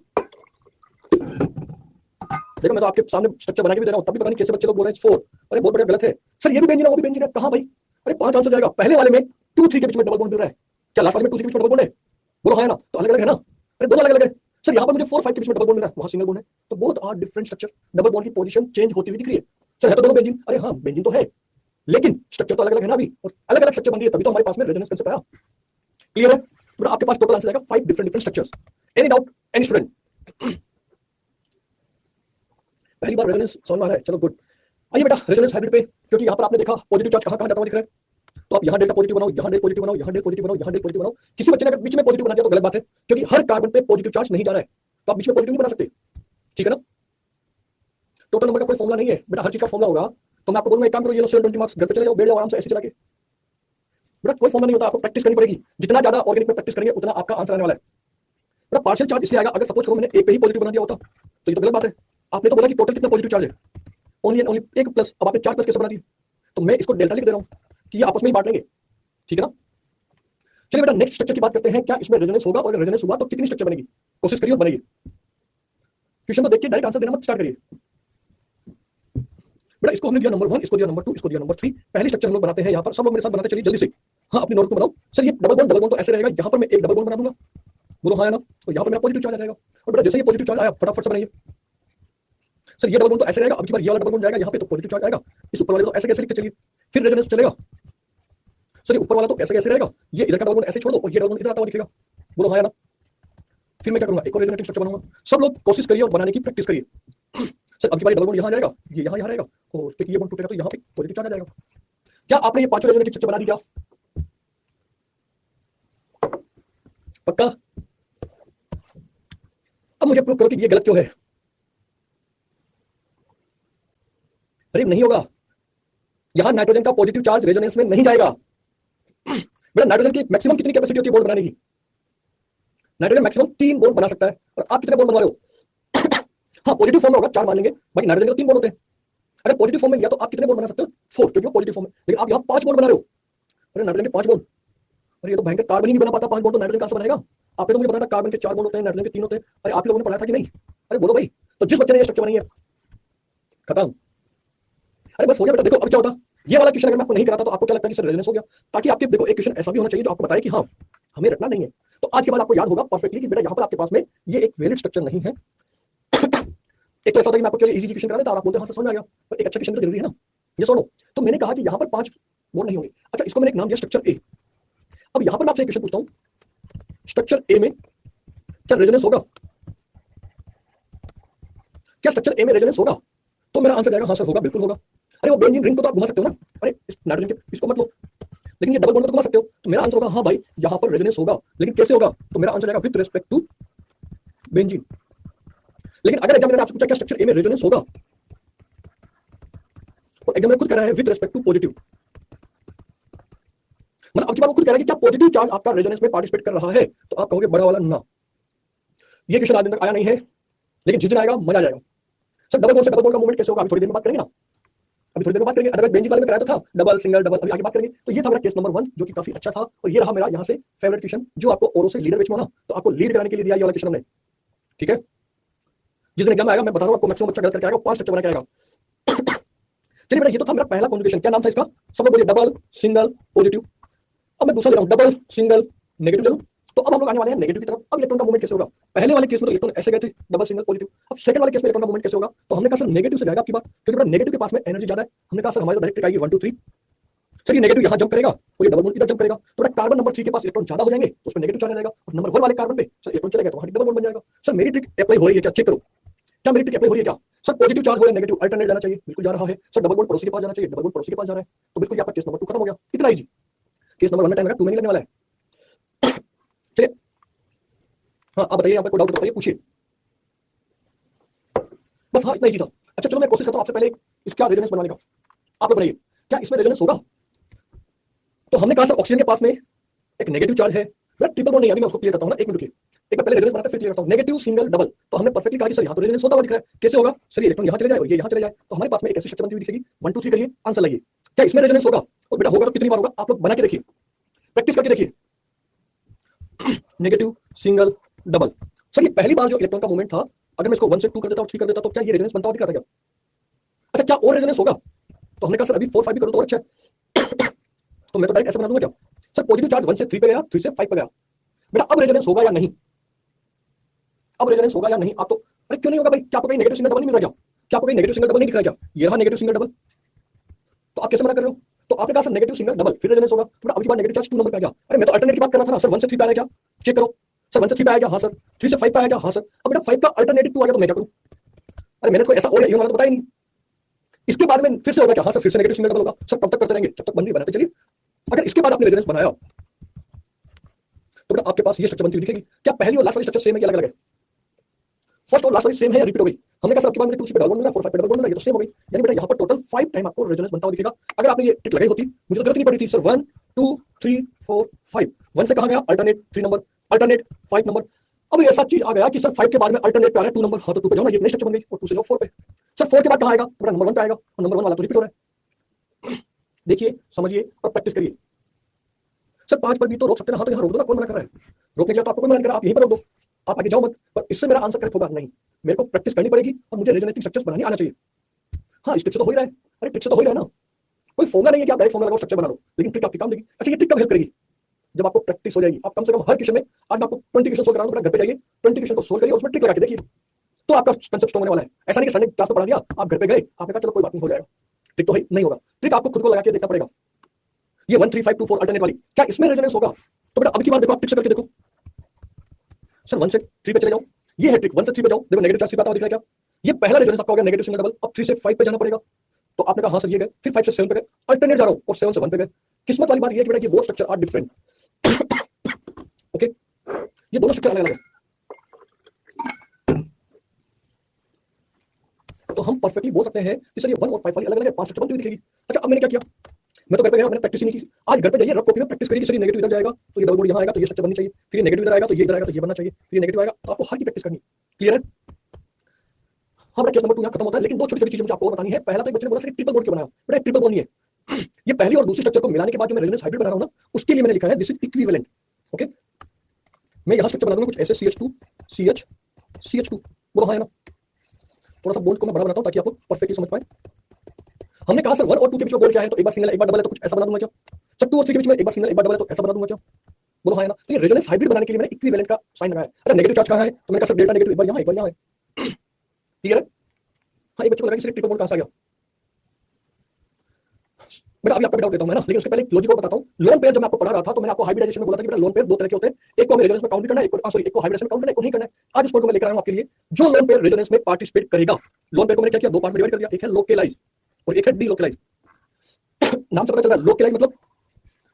देखो मैं तो आपके सामने स्ट्रक्चर बना के भी दे रहा हूं, तब भी पता नहीं कैसे बच्चे लोग बोल रहे हैं 4, अरे बहुत बड़ा गलत है सर, ये भी बेंजीन है वो भी बेंजीन है, कहां भाई, अरे 5 आंसर जाएगा, पहले वाले में 2 3 के बीच में डबल बॉन्ड मिल रहा है, क्या लास्ट वाले में 2 3 के बीच में डबल बॉन्ड है, बोलो हाँ ना, तो अलग अलग है ना, अरे दोनों अलग अलग है। सर यहाँ पर मुझे 4 5 के बीच में डबल बॉन्ड मिल रहा है, वहां सिंगल बॉन्ड है, तो both are different structure, double bond की पोजीशन चेंज होती हुई दिख रही है। सर है तो दोनों बेंजीन, अरे हाँ बेंजीन तो है लेकिन स्ट्रक्चर तो अलग अलग है ना अभी, और अलग अलग स्ट्रक्चर बन रही है, तभी तो हमारे पास में रेजोनेंस कंसेप्ट आया। क्लियर है, तो आपके पास टोटल आंसर आएगा 5 different structures. Any doubt any student, पहली बार रेजोनेंस समझ में आ रहा है, चलो गुड। आइए बेटा रेजोनेंस हाइब्रिड पे, क्योंकि यहाँ पर आपने देखा पॉजिटिव चार्ज कहाँ कहाँ जाता हुआ दिख रहा है, तो आप यहाँ डेल्टा पॉजिटिव बनाओ, यहाँ डेल्टा पॉजिटिव बनाओ, यहाँ डेल्टा पॉजिटिव बनाओ, यहाँ डेल्टा पॉजिटिव बनाओ। किसी बच्चे ने अगर बीच में पॉजिटिव बना दिया तो गलत बात है, क्योंकि हर कार्बन पे पॉजिटिव चार्ज नहीं जा रहा है, तो आप बीच में पॉजिटिव नहीं बना सकते, ठीक है ना। टोटल नंबर का कोई फॉर्मुला नहीं है बेटा, हर चीज का फॉर्मुला होगा, तो मैं आपको बोलूंगा एक काम करो, ये लो 720 मार्क्स, घर पे चले जाओ, बैठ जाओ आराम से ऐसे चला के। बेटा कोई फॉर्मुला नहीं होता, आपको प्रैक्टिस करनी पड़ेगी, जितना ज्यादा ऑर्गेनिक में प्रैक्टिस करेंगे उतना आपका आंसर आने वाला है। बेटा पार्शियल चार्ज इसलिए आएगा, अगर सपोज करो मैंने एक पे ही पॉजिटिव बना दिया होता तो ये तो गलत बात है। आपने तो बोला कि टोटल कितना पॉजिटिव चार्ज है, ओनली एंड ओनली एक प्लस, अब आपने 4 प्लस कैसे बना दी, तो मैं इसको डेल्टा लिख दे रहा हूं कि ये आपस में ही बांट लेंगे, ठीक है ना। चलिए बेटा नेक्स्ट स्ट्रक्चर की बात करते हैं, क्या इसमें रेजोनेंस होगा, और अगर रेजोनेंस हुआ तो कितनी स्ट्रक्चर बनेगी, कोशिश करिए और बनेगी। क्वेश्चन को देख के डायरेक्ट आंसर देना मत स्टार्ट करिए। बेटा इसको हमने दिया नंबर 1, इसको दिया नंबर 2, इसको दिया नंबर 3, पहली स्ट्रक्चर हम लोग बनाते हैं यहाँ पर, सब लोग मेरे साथ बनाते चलिए जल्दी से। हाँ अपनी नोट को बनाओ। सर ये डबल बॉन्ड तो ऐसे रहेगा, यहाँ पर मैं एक डबल बॉन्ड बना दूंगा, बोलो हाँ ना, तो यहाँ पर मेरा पॉजिटिव चार्ज आ जाएगा, और बेटा जैसे ये पॉजिटिव चार्ज आया फटाफट से बनाइए। सर ये डबल बॉन्ड तो ऐसे रहेगा, अब की बार ये वाला डबल बॉन्ड जाएगा यहाँ पे तो पॉजिटिव चार्ज आएगा, इस ऊपर वाले तो ऐसे कैसे लिखते चलिए, फिर रेजोनेंस चलेगा। सर ये ऊपर वाला तो ऐसे कैसे रहेगा, ये इधर का डबल बॉन्ड ऐसे छोड़ दो और ये डबल बॉन्ड इधर आता हुआ दिखेगा, बोलो हाँ ना। फिर मैं क्या करूंगा, एक और रेजोनेटिंग स्ट्रक्चर बनाऊंगा। सब लोग कोशिश करिए और बनाने की प्रैक्टिस करिए। सर अब की बार डबल बॉन्ड यहाँ जाएगा, ये यहाँ रहेगा, और उसके ये बॉन्ड टूटेगा तो यहाँ पे पॉजिटिव चार्ज आ जाएगा। क्या आपने ये पांचों रेजोनेटिंग स्ट्रक्चर बना दी क्या, पक्का। अब मुझे प्रूव करो कि ये गलत क्यों है। अरे नहीं होगा, यहां नाइट्रोजन का पॉजिटिव चार्ज रेजोनेंस में नहीं जाएगा। बेटा नाइट्रोजन की मैक्सिमम कितनी कैपेसिटी होती है बॉन्ड बनाने की, नाइट्रोजन मैक्सिमम 3 बॉन्ड बना सकता है, और आप कितने बॉन्ड बना रहे हो। हाँ पॉजिटिव फॉर्म में होगा 4 मान लेंगे, बाकी नाइट्रोजन के 3 बॉन्ड होते हैं। अरे पॉजिटिव फॉर्म में लिया तो आप कितने बॉन्ड बना सकते हो, 4, क्योंकि वो पॉजिटिव फॉर्म में, लेकिन आप यहाँ 5 बॉन्ड बना रहे हो। अरे नाइट्रोजन के 5 बॉन्ड, अरे ये तो भयंकर, कार्बन ही नहीं बना पाता 5 बॉन्ड, तो नाइट्रोजन कहां से बनाएगा। आपने तो मुझे बताया था कार्बन के 4 बॉन्ड होते हैं, नाइट्रोजन के 3 होते हैं, अरे आप लोगों ने पढ़ाया था कि नहीं। अरे बोलो भाई, तो जिस बच्चे ने ये स्ट्रक्चर बनाई है खत्म। अरे बस हो गया बेटा। देखो अब क्या होता, ये वाला क्वेश्चन अगर मैं आपको नहीं कराता तो आपको क्या लगता है कि सर रेजोनेंस हो गया, ताकि आपके देखो एक क्वेश्चन ऐसा भी होना चाहिए जो आपको बताए कि हाँ हमें रटना नहीं है। तो आज के बाद आपको याद होगा परफेक्टली कि बेटा यहाँ पर आपके पास में ये एक वैलिड स्ट्रक्चर नहीं है। एक तो ऐसा होता है कि मैं आपको केवल इजी क्वेश्चन करा देता और आप बोलते हैं हाँ समझ आ गया, पर एक अच्छा क्वेश्चन तो जरूरी है ना। ये सुनो, तो मैंने कहा कि यहाँ पर 5 बॉन्ड नहीं होंगे। अच्छा इसको मैंने एक नाम दिया स्ट्रक्चर ए। अब यहाँ पर मैं आपसे एक क्वेश्चन पूछता हूँ, स्ट्रक्चर ए में क्या रेजोनेंस होगा, क्या स्ट्रक्चर ए में रेजोनेंस होगा, तो मेरा आंसर जाएगा हाँ सर होगा, बिल्कुल होगा। अरे वो बेंजीन रिंग को तो आप घुमा सकते हो ना, अरे नाइट्रोजन के इसको मत लो, लेकिन ये डबल बॉन्ड तो घुमा सकते हो। तो मेरा आंसर होगा हाँ भाई यहाँ पर रेजोनेंस होगा, लेकिन कैसे होगा? तो मेरा आंसर जाएगा विद रिस्पेक्ट टू बेंजीन। लेकिन अगर एग्जामिनर ने आपसे पूछा क्या स्ट्रक्चर ए में रेजोनेंस होगा, और एग्जामिनर खुद कह रहा है विद रिस्पेक्ट टू पॉजिटिव, मतलब अब की बार वो खुद कह रहा है कि क्या पॉजिटिव चार्ज आपका रेजोनेंस में पार्टिसिपेट कर रहा है, तो आप कहोगे बड़ा वाला ना। ये क्वेश्चन आज दिन तक आया नहीं है, लेकिन जिस दिन आएगा मजा आ जाएगा। सर डबल बॉन्ड से डबल बॉन्ड का मूवमेंट कैसे होगा, अभी थोड़ी देर में बात करेंगे ना, अभी थोड़ी देर में बात करेंगे। अगर बेंजीन वाले में कराया तो था डबल सिंगल डबल, अभी आगे बात करेंगे। तो ये था मेरा केस नंबर 1 जो कि काफी अच्छा था, और ये रहा मेरा यहाँ से फेवरेट क्वेश्चन जो आपको ओरो से लीडर बेच में ना, तो आपको लीड कराने के लिए दिया ये वाला क्वेश्चन हमने, ठीक है। जिस दिन एग्जाम आएगा मैं बता रहा हूँ आपको, मैक्सिमम बच्चा गलत करके आएगा, 5 स्ट्रक्चर बना के आएगा। चलिए बेटा ये तो था मेरा पहला कॉन्जुगेशन, क्या नाम था इसका, सब लोग बोलिए डबल सिंगल पॉजिटिव। अब मैं दूसरा ले रहा हूं डबल सिंगल नेगेटिव ले लूं। तो अब हम लोग आने वाले हैं नेगेटिव की तरफ। अब इलेक्ट्रॉन का मूवमेंट कैसे होगा, पहले वाले केस में तो इलेक्ट्रॉन ऐसे गए थे डबल सिंगल पॉजिटिव, अब सेकंड वाले केस में इलेक्ट्रॉन का मूवमेंट कैसे होगा, तो हमने कहा सर नेगेटिव से जाएगा आपकी बात, क्योंकि बेटा नेगेटिव के पास में एनर्जी ज्यादा है। हमने कहा सर हमारे डायरेक्ट आएगी 1 2 3, सर ये नेगेटिव यहां जंप करेगा और ये डबल बॉन्ड इधर जंप करेगा, तो बेटा कार्बन नंबर 3 के पास इलेक्ट्रॉन ज्यादा हो जाएंगे तो उसमें नेगेटिव चार्ज आ जाएगा, और नंबर 1 वाले कार्बन पे सर इलेक्ट्रॉन चलेगा तो वहां डबल बॉन्ड बन जाएगा। सर मेरी ट्रिक अप्लाई हो रही है क्या, चेक करो क्या मेरी ट्रिक अप्लाई हो रही है क्या। सर पॉजिटिव चार्ज हो या नेगेटिव अल्टरनेट जाना चाहिए, बिल्कुल जा रहा है। सर डबल बॉन्ड पड़ोसी के पास जाना चाहिए, डबल बॉन्ड पड़ोसी के पास जा रहा है, तो बिल्कुल आपका केस नंबर 2 खत्म हो गया। इतना इजी, केस नंबर 1 में टाइम लगा, 2 में नहीं लगने वाला है। चलिए हाँ आप बताइए, यहाँ पे कोई डाउट बताइए, पूछिए बस। हाँ इतना इजी था। अच्छा चलो मैं कोशिश करता हूँ आपसे पहले इसका रेजोनेंस बनाने का। आप लोग बताइए क्या इसमें रेजोनेंस होगा। तो हमने कहा सर ऑक्सीजन के पास में एक नेगेटिव चार्ज है, ट्रिपल बॉन्ड नहीं, अभी मैं उसको क्लियर करता हूँ ना, एक मिनट रुकिए। एक बार पहले रेजोनेंस बनाते फिर क्लियर करता हूँ। नेगेटिव सिंगल डबल, तो हमने परफेक्टली कहा कि सर यहाँ तो रेजोनेंस होता हुआ दिख रहा है, कैसे होगा सर, ये इलेक्ट्रॉन यहाँ चले जाए और ये यहाँ चले जाए, तो हमारे पास में एक ऐसी स्ट्रक्चर बनती हुई दिखेगी। 1 2 3 करिए, आंसर लाइए, क्या इसमें रेजोनेंस होगा। और बेटा होगा तो कितनी बार होगा, आप लोग बना के देखिए, प्रैक्टिस करके देखिए। नेगेटिव सिंगल डबल, सर ये पहली बार जो इलेक्ट्रॉन का मूवमेंट था, अगर मैं इसको 1 से 2 कर देता और 3 कर देता तो क्या ये रेजोनेंस बनता हुआ दिख रहा था क्या। अच्छा क्या और रेजोनेंस होगा, तो हमने कहा सर अभी 4 5 भी करो तो और अच्छा है। तो मैं तो डायरेक्ट ऐसे बना दूंगा क्या, सर पॉजिटिव चार्ज 1 से 3 पे गया, 3 से 5 पे गया। बेटा अब रेजोनेंस होगा या नहीं, अब रेजोनेंस होगा या नहीं। आप तो अरे क्यों नहीं होगा भाई, क्या आपको कहीं नेगेटिव सिंगल डबल नहीं मिल रहा क्या, क्या आपको कहीं नेगेटिव सिंगल डबल नहीं दिख रहा क्या, ये रहा नेगेटिव सिंगल डबल, तो आप कैसे मना कर रहे हो। तो आपने कहा सर नेगेटिव सिंगल डबल फिर रेजोनेंस होगा, तो अब की बार नेगेटिव चार्ज 2 नंबर पे आ गया। अरे मैं तो अल्टरनेट की बात कर रहा था ना सर, 1 से 3 पे आ रहा है क्या, चेक करो। सर 1 से 3 पे आया क्या, हाँ सर। 3 से 5 पे आया क्या, हाँ सर। अब बेटा 5 का अल्टरनेटिव 2 आ गया तो मैं क्या करूं, अरे मैंने तो ऐसा और ये वाला तो बताया नहीं। इसके बाद में फिर से होगा क्या, हाँ सर फिर से नेगेटिव सिंगल डबल होगा। सर कब तक करते रहेंगे, जब तक बन नहीं बनाते चलिए। अगर इसके बाद आपने रेजोनेंस बनाया तो बेटा आपके पास ये स्ट्रक्चर बनती हुई दिखेगी। क्या पहली और लास्ट वाली स्ट्रक्चर सेम है या अलग अलग है, फर्स्ट और लास्ट वाली सेम है या रिपीट हो गई। हमने कहा सर आपके बाद में 2 पे डबल बॉन्ड मिला, 4 5 पे डबल बॉन्ड मिला, ये तो सेम हो गई। यानी बेटा यहाँ पर टोटल 5 टाइम आपको रेजोनेंस बनता हुआ दिखेगा। अगर आपने ये टिक लगाई होती मुझे तो जरूरत नहीं पड़ी थी। सर 1 2 3 4 5, 1 से कहा गया अल्टरनेट 3 नंबर, अल्टरनेट 5 नंबर। अब ऐसा चीज आ गया कि सर 5 के बाद में अल्टरनेट पे आ रहा है 2 नंबर, हाँ तो 2 पे जाओ ना, ये नई स्ट्रक्चर बन गई, और 2 से जाओ 4 पे। सर 4 के बाद कहाँ आएगा, तो बेटा नंबर 1 पे आएगा, और नंबर 1 वाला तो रिपीट हो रहा है। देखिए समझिए और प्रैक्टिस करिए। सर 5 पर भी तो रोक सकते हैं, हाँ तो यहाँ रोक दो ना, कौन मना कर रहा है, रोकने के लिए तो आपको कोई मना कर रहा है, आप यहीं पर रोक दो, आप आगे जाओ मत। पर इससे मेरा आंसर करेक्ट होगा नहीं, मेरे को प्रैक्टिस करनी पड़ेगी और मुझे रेजोनेटिंग स्ट्रक्चर्स बनाने आना चाहिए। हाँ इस ट्रिक से तो हो ही रहा है, अरे ट्रिक से तो हो ही रहा है ना, कोई फॉर्मुला नहीं है कि आप डायरेक्ट फॉर्मुला लगाओ स्ट्रक्चर बना लो, लेकिन ट्रिक आपकी काम देगी। अच्छा ये ट्रिक कब हेल्प करेगी, जब आपको प्रैक्टिस हो जाएगी। आप कम से कम हर क्वेश्चन में, आज मैं आपको 20 क्वेश्चन सोल्व करा रहा हूं, घर पे जाइए 20 क्वेश्चन को सोल्व करिए और उसमें ट्रिक लगा के देखिए, तो आपका कंसेप्ट स्ट्रांग होने वाला है। ऐसा नहीं कि संडे क्लास में पढ़ा दिया, आप घर पे गए, आपने कहा चलो कोई बात नहीं हो जाएगा, ट्रिक तो नहीं होगा। ट्रिक आपको खुद को लगा के देखना पड़ेगा। ये 1 3 5 2 4 अल्टरनेट वाली, क्या इसमें रेजोनेंस होगा, तो बेटा अब की बार देखो, आप ट्रिक से करके देखो। सर 1 से 3 पे चले जाओ, ये है ट्रिक, 1 से 3 पे जाओ, देखो नेगेटिव चार्ज 3 पे आता हुआ दिख रहा है क्या, ये पहला रेजोनेंस आपका हो गया नेगेटिव सिंगल डबल। अब 3 से 5 पे जाना पड़ेगा, तो आपने कहा हाँ सर ये गए, फिर 5 से 7 पे गए, अल्टरनेट जा रहा हूं और 7 से 1 पे गए। किस्मत वाली बात ये है कि बेटा ये both structure are different. Okay ये दोनों स्ट्रक्चर अलग अलग है, तो हम परफेक्टली बोल सकते हैं कि सर ये 1 और 5 वाली अलग अलग है, 5 स्ट्रक्चर बनती हुई दिखेगी। अच्छा अब मैंने क्या किया, मैं तो घर पे गया, मैंने प्रैक्टिस ही नहीं की। आज घर पे जाइए, रफ कॉपी में प्रैक्टिस करिए कि सर ये नेगेटिव इधर जाएगा तो ये डबल बॉन्ड यहाँ आएगा तो ये स्ट्रक्चर बननी चाहिए, फिर ये नेगेटिव इधर आएगा तो ये इधर आएगा तो ये बनना चाहिए, फिर ये नेगेटिव आएगा, तो आपको हर की प्रैक्टिस करनी। क्लियर है। हाँ बेटा केस नंबर 2 यहाँ खत्म होता है, लेकिन दो छोटी छोटी चीजें मुझे आपको बतानी है। पहला तो एक बच्चे ने बोला सर ट्रिपल बॉन्ड क्यों बनाया, बेटा ट्रिपल बॉन्ड नहीं है, ये पहली और दूसरी स्ट्रक्चर को मिलाने के बाद जो मैं रेजोनेंस हाइब्रिड बना रहा हूं ना, उसके लिए मैंने लिखा है दिस इज इक्विवेलेंट। ओके मैं यहाँ स्ट्रक्चर बना दूंगा कुछ ऐसे CH2 CH CH2, बोलो हाँ है ना। थोड़ा सा बोल्ड को मैं बड़ा बनाता हूँ ताकि आपको परफेक्टली समझ पाए। हमने कहा सर 1 और 2 के बीच में बोल्ड क्या है, तो एक बार सिंगल एक बार डबल है तो कुछ ऐसा बना दूंगा क्या। सर 2 और 3 के बीच में एक बार सिंगल एक बार डबल है तो ऐसा बना दूंगा क्या, बोलो हाँ है ना। तो ये रेजोनेंस हाइब्रिड बनाने के लिए मैंने इक्विवेलेंट का साइन लगाया है। अगर नेगेटिव चार्ज कहाँ है तो मैंने कहा सर डेल्टा नेगेटिव एक बार यहाँ एक बार यहाँ है। क्लियर है। हाँ ये बच्चे को लगा कि ट्रिपल बॉन्ड कहाँ से आ गया। बेटा अभी आपका डाउट देता हूं मैं ना, लेकिन उसके पहले एक लॉजिक और बताता हूं। लोन पेयर जब मैं आपको पढ़ा रहा था तो मैंने आपको हाइब्रिडाइजेशन में बोला था कि बेटा लोन पेयर दो तरह के होते हैं, एक को हमें रेजोनेंस में काउंट करना है, एक को हाइब्रिडाइजेशन में काउंट करना है, एक को नहीं करना है। आज इस पॉइंट को मैं लेकर आया हूं आपके लिए, जो लोन पेयर रेजोनेंस में पार्टिसिपेट करेगा। लोन पेयर को मैंने क्या किया, दो पार्ट में डिवाइड कर दिया, एक है लोकलाइज और एक है डीलोकलाइज। नाम से पता चल रहा है लोकलाइज मतलब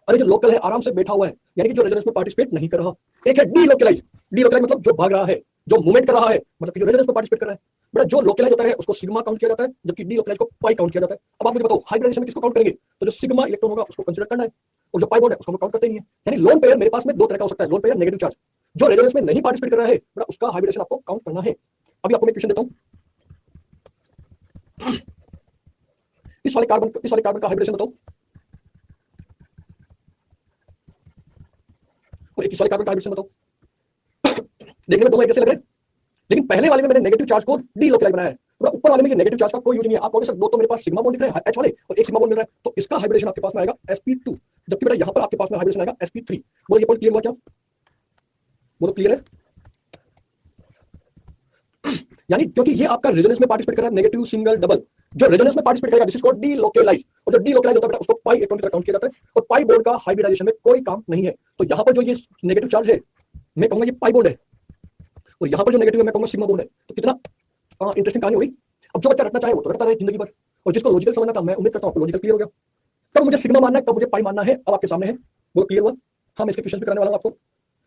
और ये जो लोकल है आराम से बैठा हुआ है, यानी कि जो रेजोनेंस में पार्टिसिपेट नहीं कर रहा। एक है डीलोकलाइज, डीलोकलाइज मतलब जो भाग रहा है, जो मूवमेंट कर रहा है, मतलब कि जो रेजोनेंस में पार्टिसिपेट कर रहा है। बेटा जो लोकलाइज होता है उसको सिग्मा काउंट किया जाता है, जबकि डीलोकलाइज को पाई काउंट किया जाता है। अब आप मुझे बताओ हाइब्रिडाइजेशन में किसको काउंट करेंगे? तो जो सिग्मा इलेक्ट्रॉन होगा उसको कंसीडर करना है, और जो पाई बॉन्ड है उसको हम काउंट करते नहीं है। यानी लोन पेयर मेरे पास में दो तरह का हो सकता है, लोन पेयर नेगेटिव चार्ज, जो रेजोनेंस में नहीं पार्टिसिपेट कर रहा है बेटा उसका हाइब्रिडेशन आपको काउंट करना है। अभी आपको मैं क्वेश्चन देता हूं, इस वाले कार्बन का हाइब्रिडेशन बताओ, और एक इस वाले कार्बन का हाइब्रिडेशन बताओ। देखने में दोनों एक जैसे लग रहे हैं, लेकिन पहले वाले में मैंने नेगेटिव चार्ज को डीलोकलाइज बनाया है, ऊपर वाले में ये नेगेटिव चार्ज का कोई यूज नहीं है। आप कहोगे सर दो तो मेरे पास सिग्मा बॉन्ड दिख रहे हैं एच वाले और एक सिग्मा बॉन्ड मिल रहा है, तो इसका हाइब्रिडेशन आपके पास में आएगा sp2, जबकि बेटा यहां पर आपके पास में हाइब्रिडेशन आएगा sp3। बोलो ये पॉइंट क्लियर हुआ क्या? बोलो क्लियर है? यानी क्योंकि ये आपका रेजोनेंस में पार्टिसिपेट कर रहा है, नेगेटिव सिंगल डबल, जो रेजोनेंस में पार्टिसिपेट करेगा दिस इज कॉल्ड डीलोकलाइज, और जो डीलोकलाइज होता है उसको पाई इलेक्ट्रॉन की तरह काउंट किया जाता है, और पाई बॉन्ड का हाइब्रिडाइजेशन में कोई काम नहीं है। तो यहां पर जो ये नेगेटिव चार्ज है मैं कहूंगा ये पाई बॉन्ड है, और यहां पर जो नेगेटिव है मैं कहूंगा सिग्मा बॉन्ड है। तो कितना इंटरेस्टिंग कहानी हो गई। अब जो बच्चा रटना चाहे वो तो रटता रहे जिंदगी भर, और जिसको लॉजिकल समझना था, मैं उम्मीद करता हूं आपको लॉजिकल क्लियर हो गया। कब मुझे सिग्मा मानना है, कब मुझे पाई मानना है, अब आपके सामने है। वो क्लियर हुआ? हाँ, मैं इसके क्वेश्चन भी कराने वाला हूं आपको।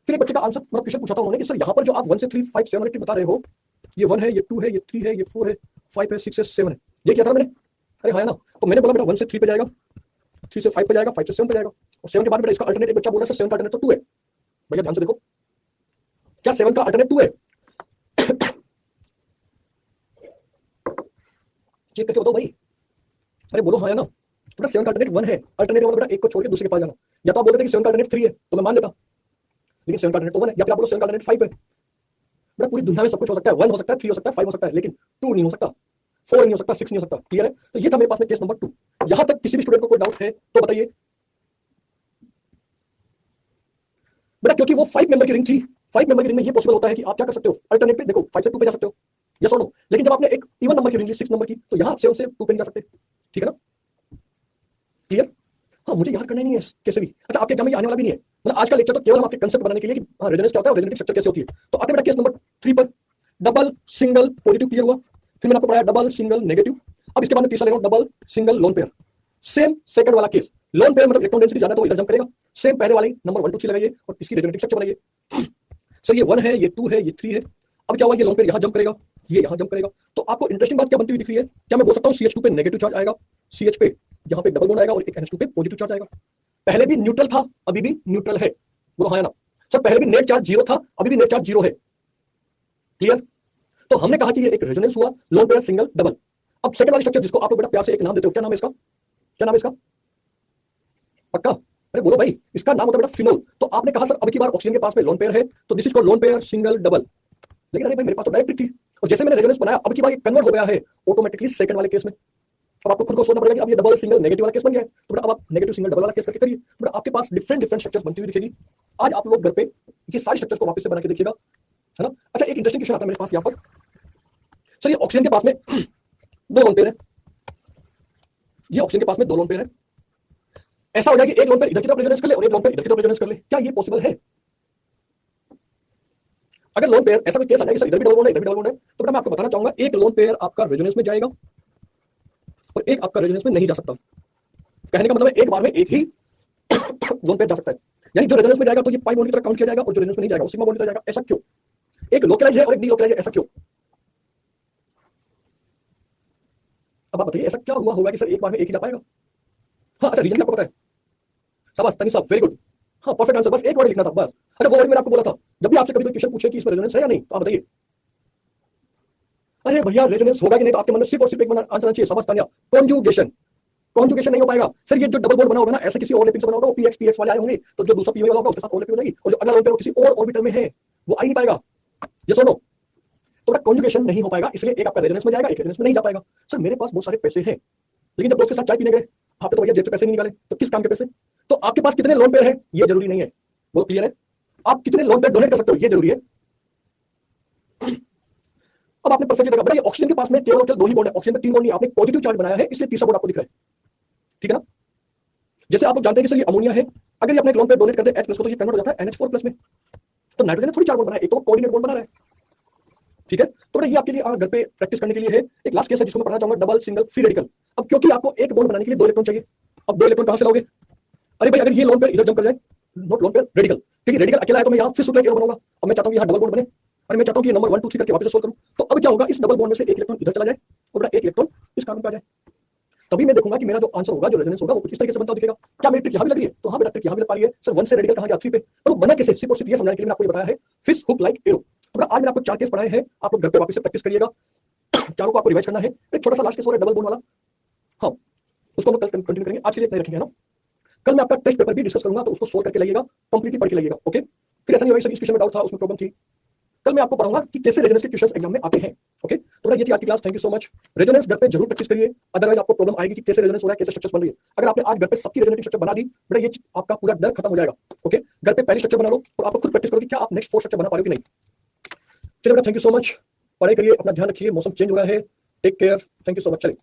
फिर एक बच्चे का आंसर मतलब क्वेश्चन पूछा था उन्होंने कि सर यहाँ पर जो आप 1 से 3 5 7 8 बता रहे हो, ये 1 है, ये 2 है, ये 3 है, ये 4 है, 5 है, 6 है, 7 है, ये क्या था मैंने? अरे हाँ ना, तो मैंने बोला बेटा 1 से 3 पे जाएगा, 3 से 5 पे जाएगा, 5 से 7 पे जाएगा, और 7 के बाद बेटा इसका अल्टरनेट एक बच्चा बोला सर 7 का अल्टरनेट तो 2 है। भैया ध्यान से देखो, क्या 7 का अल्टरनेट 2 है? चेक करके बताओ भाई। अरे बोलो हाँ या ना। बेटा 7 का अल्टरनेट 1 है, अल्टरनेट मतलब बेटा एक को छोड़ के दूसरे के पास जाना। या तो आप बोलते थे कि 7 का अल्टरनेट 3 है तो मैं मान लेता, लेकिन 7 का अल्टरनेट तो 1 है, या फिर आप बोलो 7 का अल्टरनेट 5 है। बेटा पूरी दुनिया में सब कुछ हो सकता है, 1 हो सकता है, 3 हो सकता है, 5 हो सकता है, लेकिन 2 नहीं हो सकता, 4 नहीं हो सकता, 6 नहीं हो सकता। क्लियर है? तो ये था मेरे पास में केस नंबर 2। यहां तक किसी भी स्टूडेंट को कोई डाउट है तो बताइए। बेटा क्योंकि वो 5 मेंबर की रिंग थी, 5 मेंबर की रिंग में ये पॉसिबल होता है कि आप क्या कर सकते हो, अल्टरनेट पे देखो 5 से 2 पे जा सकते हो, यस और नो। लेकिन जब आपने एक इवन नंबर की रिंग ली 6 नंबर की, तो यहां आप 7 से 2 पे नहीं जा सकते। ठीक है ना? क्लियर? हाँ, मुझे याद करना नहीं है कैसे भी। अच्छा, आपके एग्जाम में आने वाला भी नहीं है, मतलब आज का लेक्चर तो केवल हम आपके कंसेप्ट बनाने के लिए कि हाँ रेजोनेंस क्या होता है और रेजोनेटिक स्ट्रक्चर कैसे होती है। तो आते बेटा केस नंबर 3 पर, डबल सिंगल पॉजिटिव क्लियर हुआ। फिर मैंने आपको पढ़ाया डबल सिंगल नेगेटिव। अब इसके बाद में तीसरा ले रहा हूं, double single lone pair. Same second वाला केस, लोन पेयर मतलब इलेक्ट्रॉन डेंसिटी ज्यादा तो इधर जंप करेगा। सेम पहले वाली नंबर 1 2 3 लगाइए और इसकी रेजोनेटिक स्ट्रक्चर बनाइए। सर ये 1 है, ये 2 है, ये 3 है। अब क्या हुआ, ये लोन पेयर यहां जंप करेगा, ये यहां जंप करेगा। तो आपको इंटरेस्टिंग बात क्या बनती हुई दिख रही है? क्या मैं बोल सकता हूं CH2 पे नेगेटिव चार्ज आएगा, CH पे यहां पे डबल बॉन्ड आएगा और एक NH2 पे पॉजिटिव चार्ज आएगा। पहले भी न्यूट्रल था, अभी भी न्यूट्रल है। बोलो हाँ या ना। सर पहले भी नेट चार्ज 0 था, अभी भी नेट चार्ज 0 है। क्लियर? तो हमने कहा कि ये एक रेजोनेंस हुआ, लोन पेयर सिंगल डबल। अब सेकंड वाली स्ट्रक्चर जिसको आप लोग बेटा प्यार से एक नाम देते हो, क्या नाम है इसका? क्या नाम है इसका? पक्का? अरे बोलो भाई, इसका नाम होता है बेटा फिनोल। तो आपने कहा सर अब की बार ऑक्सीजन के पास में लोन पेयर है, तो this is called lone pair single double. लेकिन अरे भाई मेरे पास तो डायरेक्ट थी, और जैसे मैंने रेजोनेंस बनाया अब की बार ये कन्वर्ट हो गया है ऑटोमेटिकली सेकंड वाले केस में। अब आपको खुद को सोचना पड़ेगा कि अब ये डबल सिंगल नेगेटिव वाला केस बन गया है, तो बेटा अब आप नेगेटिव सिंगल डबल वाला केस करके करिए। बेटा आपके पास डिफरेंट डिफरेंट स्ट्रक्चर्स बनती हुई दिखेगी। आज आप लोग घर पे ये सारी स्ट्रक्चर्स को वापस से बना के देखिएगा, है ना? अच्छा, एक इंटरेस्टिंग क्वेश्चन आता है मेरे पास यहाँ पर। सर ये ऑक्सीजन के पास में 2 लोन पेयर है, ये ऑक्सीजन के पास में 2 लोन पेयर है। ऐसा हो जाए कि एक लोन पेयर इधर की तरफ रेजोनेंस कर ले और एक लोन पेयर इधर की तरफ रेजोनेंस कर ले, क्या ये पॉसिबल है? अगर लोन पेयर ऐसा कोई केस आ जाए कि सर इधर भी डबल बॉन्ड है, इधर भी डबल बॉन्ड है, तो बेटा मैं आपको बताना चाहूंगा एक लोन पेयर आपका रेजोनेंस में जाएगा और एक आपका रेजोनेंस में नहीं जा सकता। कहने का मतलब है एक बार में एक ही लोन पेयर जा सकता है। यानी जो रेजोनेंस में जाएगा तो ये पाई बॉन्ड की तरह काउंट किया जाएगा, और जो रेजोनेंस में नहीं जाएगा वो सिग्मा बॉन्ड की तरह जाएगा। ऐसा क्यों? एक लोकलाइज है और एक डीलोकलाइज है, ऐसा क्यों? अब आप बताइए ऐसा क्या हुआ होगा कि सर एक बार में एक ही जा पाएगा? हाँ, अच्छा रीजन आपको पता है? शाबाश तनी साहब, वेरी गुड। हाँ, परफेक्ट आंसर, बस एक वर्ड लिखना था बस। अच्छा वो वर्ड मैंने आपको बोला था, जब भी आपसे कभी कोई क्वेश्चन पूछे कि इसमें रेजोनेंस है या नहीं, तो आप बताइए अरे भैया रेजोनेंस होगा कि नहीं, तो आपके मन में सिर्फ और सिर्फ एक आंसर चाहिए, शाबाश तानिया, कॉन्जुगेशन। कॉन्जुगेशन नहीं हो पाएगा सर, ये जो डबल बॉन्ड बना होगा ना ऐसे किसी ओवरलैपिंग से बना होगा, वो पीएक्स पीएक्स वाले आए होंगे, तो जो दूसरा पीओ वाला होगा उसके साथ ओवरलैपिंग हो जाएगी, और जो अगला लोन किसी और ऑर्बिटल में है वो आ ही नहीं पाएगा। ये सुनो, तो बेटा कॉन्जुगेशन नहीं हो पाएगा, इसलिए एक आपका रेजोनेंस में जाएगा, एक रेजोनेंस में नहीं जा पाएगा। सर मेरे पास बहुत सारे पैसे हैं, लेकिन जब दोस्त के साथ चाय पीने गए आपने तो भैया जेब से पैसे नहीं निकाले, तो किस काम के पैसे? तो आपके पास कितने लोन पेयर है ये जरूरी नहीं है, वो क्लियर है? आप कितने लोन पेयर डोनेट कर सकते हो ये जरूरी है। अब आपने परफेक्टली देखा बेटा, ये ऑक्सीजन के पास में केवल 2 ही बॉन्ड है, ऑक्सीजन में 3 बॉन्ड नहीं, आपने पॉजिटिव चार्ज बनाया है इसलिए तीसरा बॉन्ड आपको दिख रहा है। ठीक है ना? जैसे आप लोग जानते हैं कि सर ये अमोनिया है, अगर ये अपने एक लोन पेयर डोनेट कर दे H+ को, तो ये कन्वर्ट हो जाता है NH4+ में। तो नाइट्रोजन ने थोड़ी 4 बॉन्ड बनाया, एक तो कोऑर्डिनेट बॉन्ड बना रहा है। ठीक है, तो बेटा ये आपके लिए घर पे प्रैक्टिस करने के लिए है। एक लास्ट केस है जिसको मैं पढ़ना चाहूंगा, डबल सिंगल फ्री रेडिकल। अब क्योंकि आपको एक बॉन्ड बनाने के लिए 2 इलेक्ट्रॉन चाहिए, अब 2 इलेक्ट्रॉन कहां से लाओगे? अरे भाई अगर ये लोन पेयर इधर जंप कर जाए, नॉट लोन पेयर, रेडिकल, ठीक है, रेडिकल अकेला है तो मैं यहाँ फिर सुपरलाइक एरो बनाऊंगा। अब मैं चाहता हूँ यहाँ डबल बॉन्ड बने, और मैं चाहता हूँ कि ये नंबर 1 2 3 करके वापस से सोल्व करूँ। तो अब क्या होगा, इस डबल बॉन्ड में से एक इलेक्ट्रॉन इधर चला जाए और बेटा एक इलेक्ट्रॉन इस कार्बन पे आ जाए। तभी मैं देखूंगा कि मेरा जो आंसर होगा, जो रेजोनेंस होगा, वो कुछ इस तरीके से बनता दिखेगा। क्या मेरी ट्रिक यहाँ भी लग रही है? तो हाँ, मेरा ट्रिक यहाँ भी लग पा रही है। सर 1 से रेडिकल कहाँ गया 3 पे, पर वो बना कैसे? सिर्फ और सिर्फ ये समझाने के लिए मैंने आपको ये बताया है, फिश हुक लाइक एरो। तो आज मैंने आपको 4 केस पढ़ाए हैं, आप लोग घर पे वापस से प्रैक्टिस करिएगा। चारों को आपको रिवाइज करना है। एक छोटा सा लास्ट केस और है डबल बॉन्ड वाला, हाँ उसको हम कल कंटिन्यू करेंगे, आज के लिए इतना ही रखेंगे ना। कल मैं आपका टेस्ट पेपर भी डिस्कस करूंगा, तो उसको सोल्व करके लाइएगा, कंप्लीटली पढ़ के लाइएगा। ओके, फिर ऐसा नहीं होगा सर इस क्वेश्चन में डाउट था, उसमें प्रॉब्लम थी। कल मैं आपको पढ़ाऊंगा कि कैसे रेजोनेंस के क्वेश्चंस एग्जाम में आते हैं। ओके, तो ये थी आज की class. Thank you so much. Resonance घर पे जरूर प्रैक्टिस करिए, अदरवाइज आपको प्रॉब्लम आएगी कि कैसे रेजोनेंस हो रहा है, कैसे स्ट्रक्चर बन रही है। अगर आपने आज घर पे सबकी रेजोनेटिव स्ट्रक्चर बना दी, बेटा ये आपका पूरा डर खत्म हो जाएगा। ओके, घर पे पहली स्ट्रक्चर बना लो और आपको खुद प्रैक्टिस करो कि क्या आप नेक्स्ट 4 स्ट्रक्चर बना पा रहे हो कि नहीं। चलिए बेटा, थैंक यू सो मच, पढ़ाई करिए, अपना ध्यान रखिए, मौसम चेंज हो रहा है, take care, thank you so much. चलिए।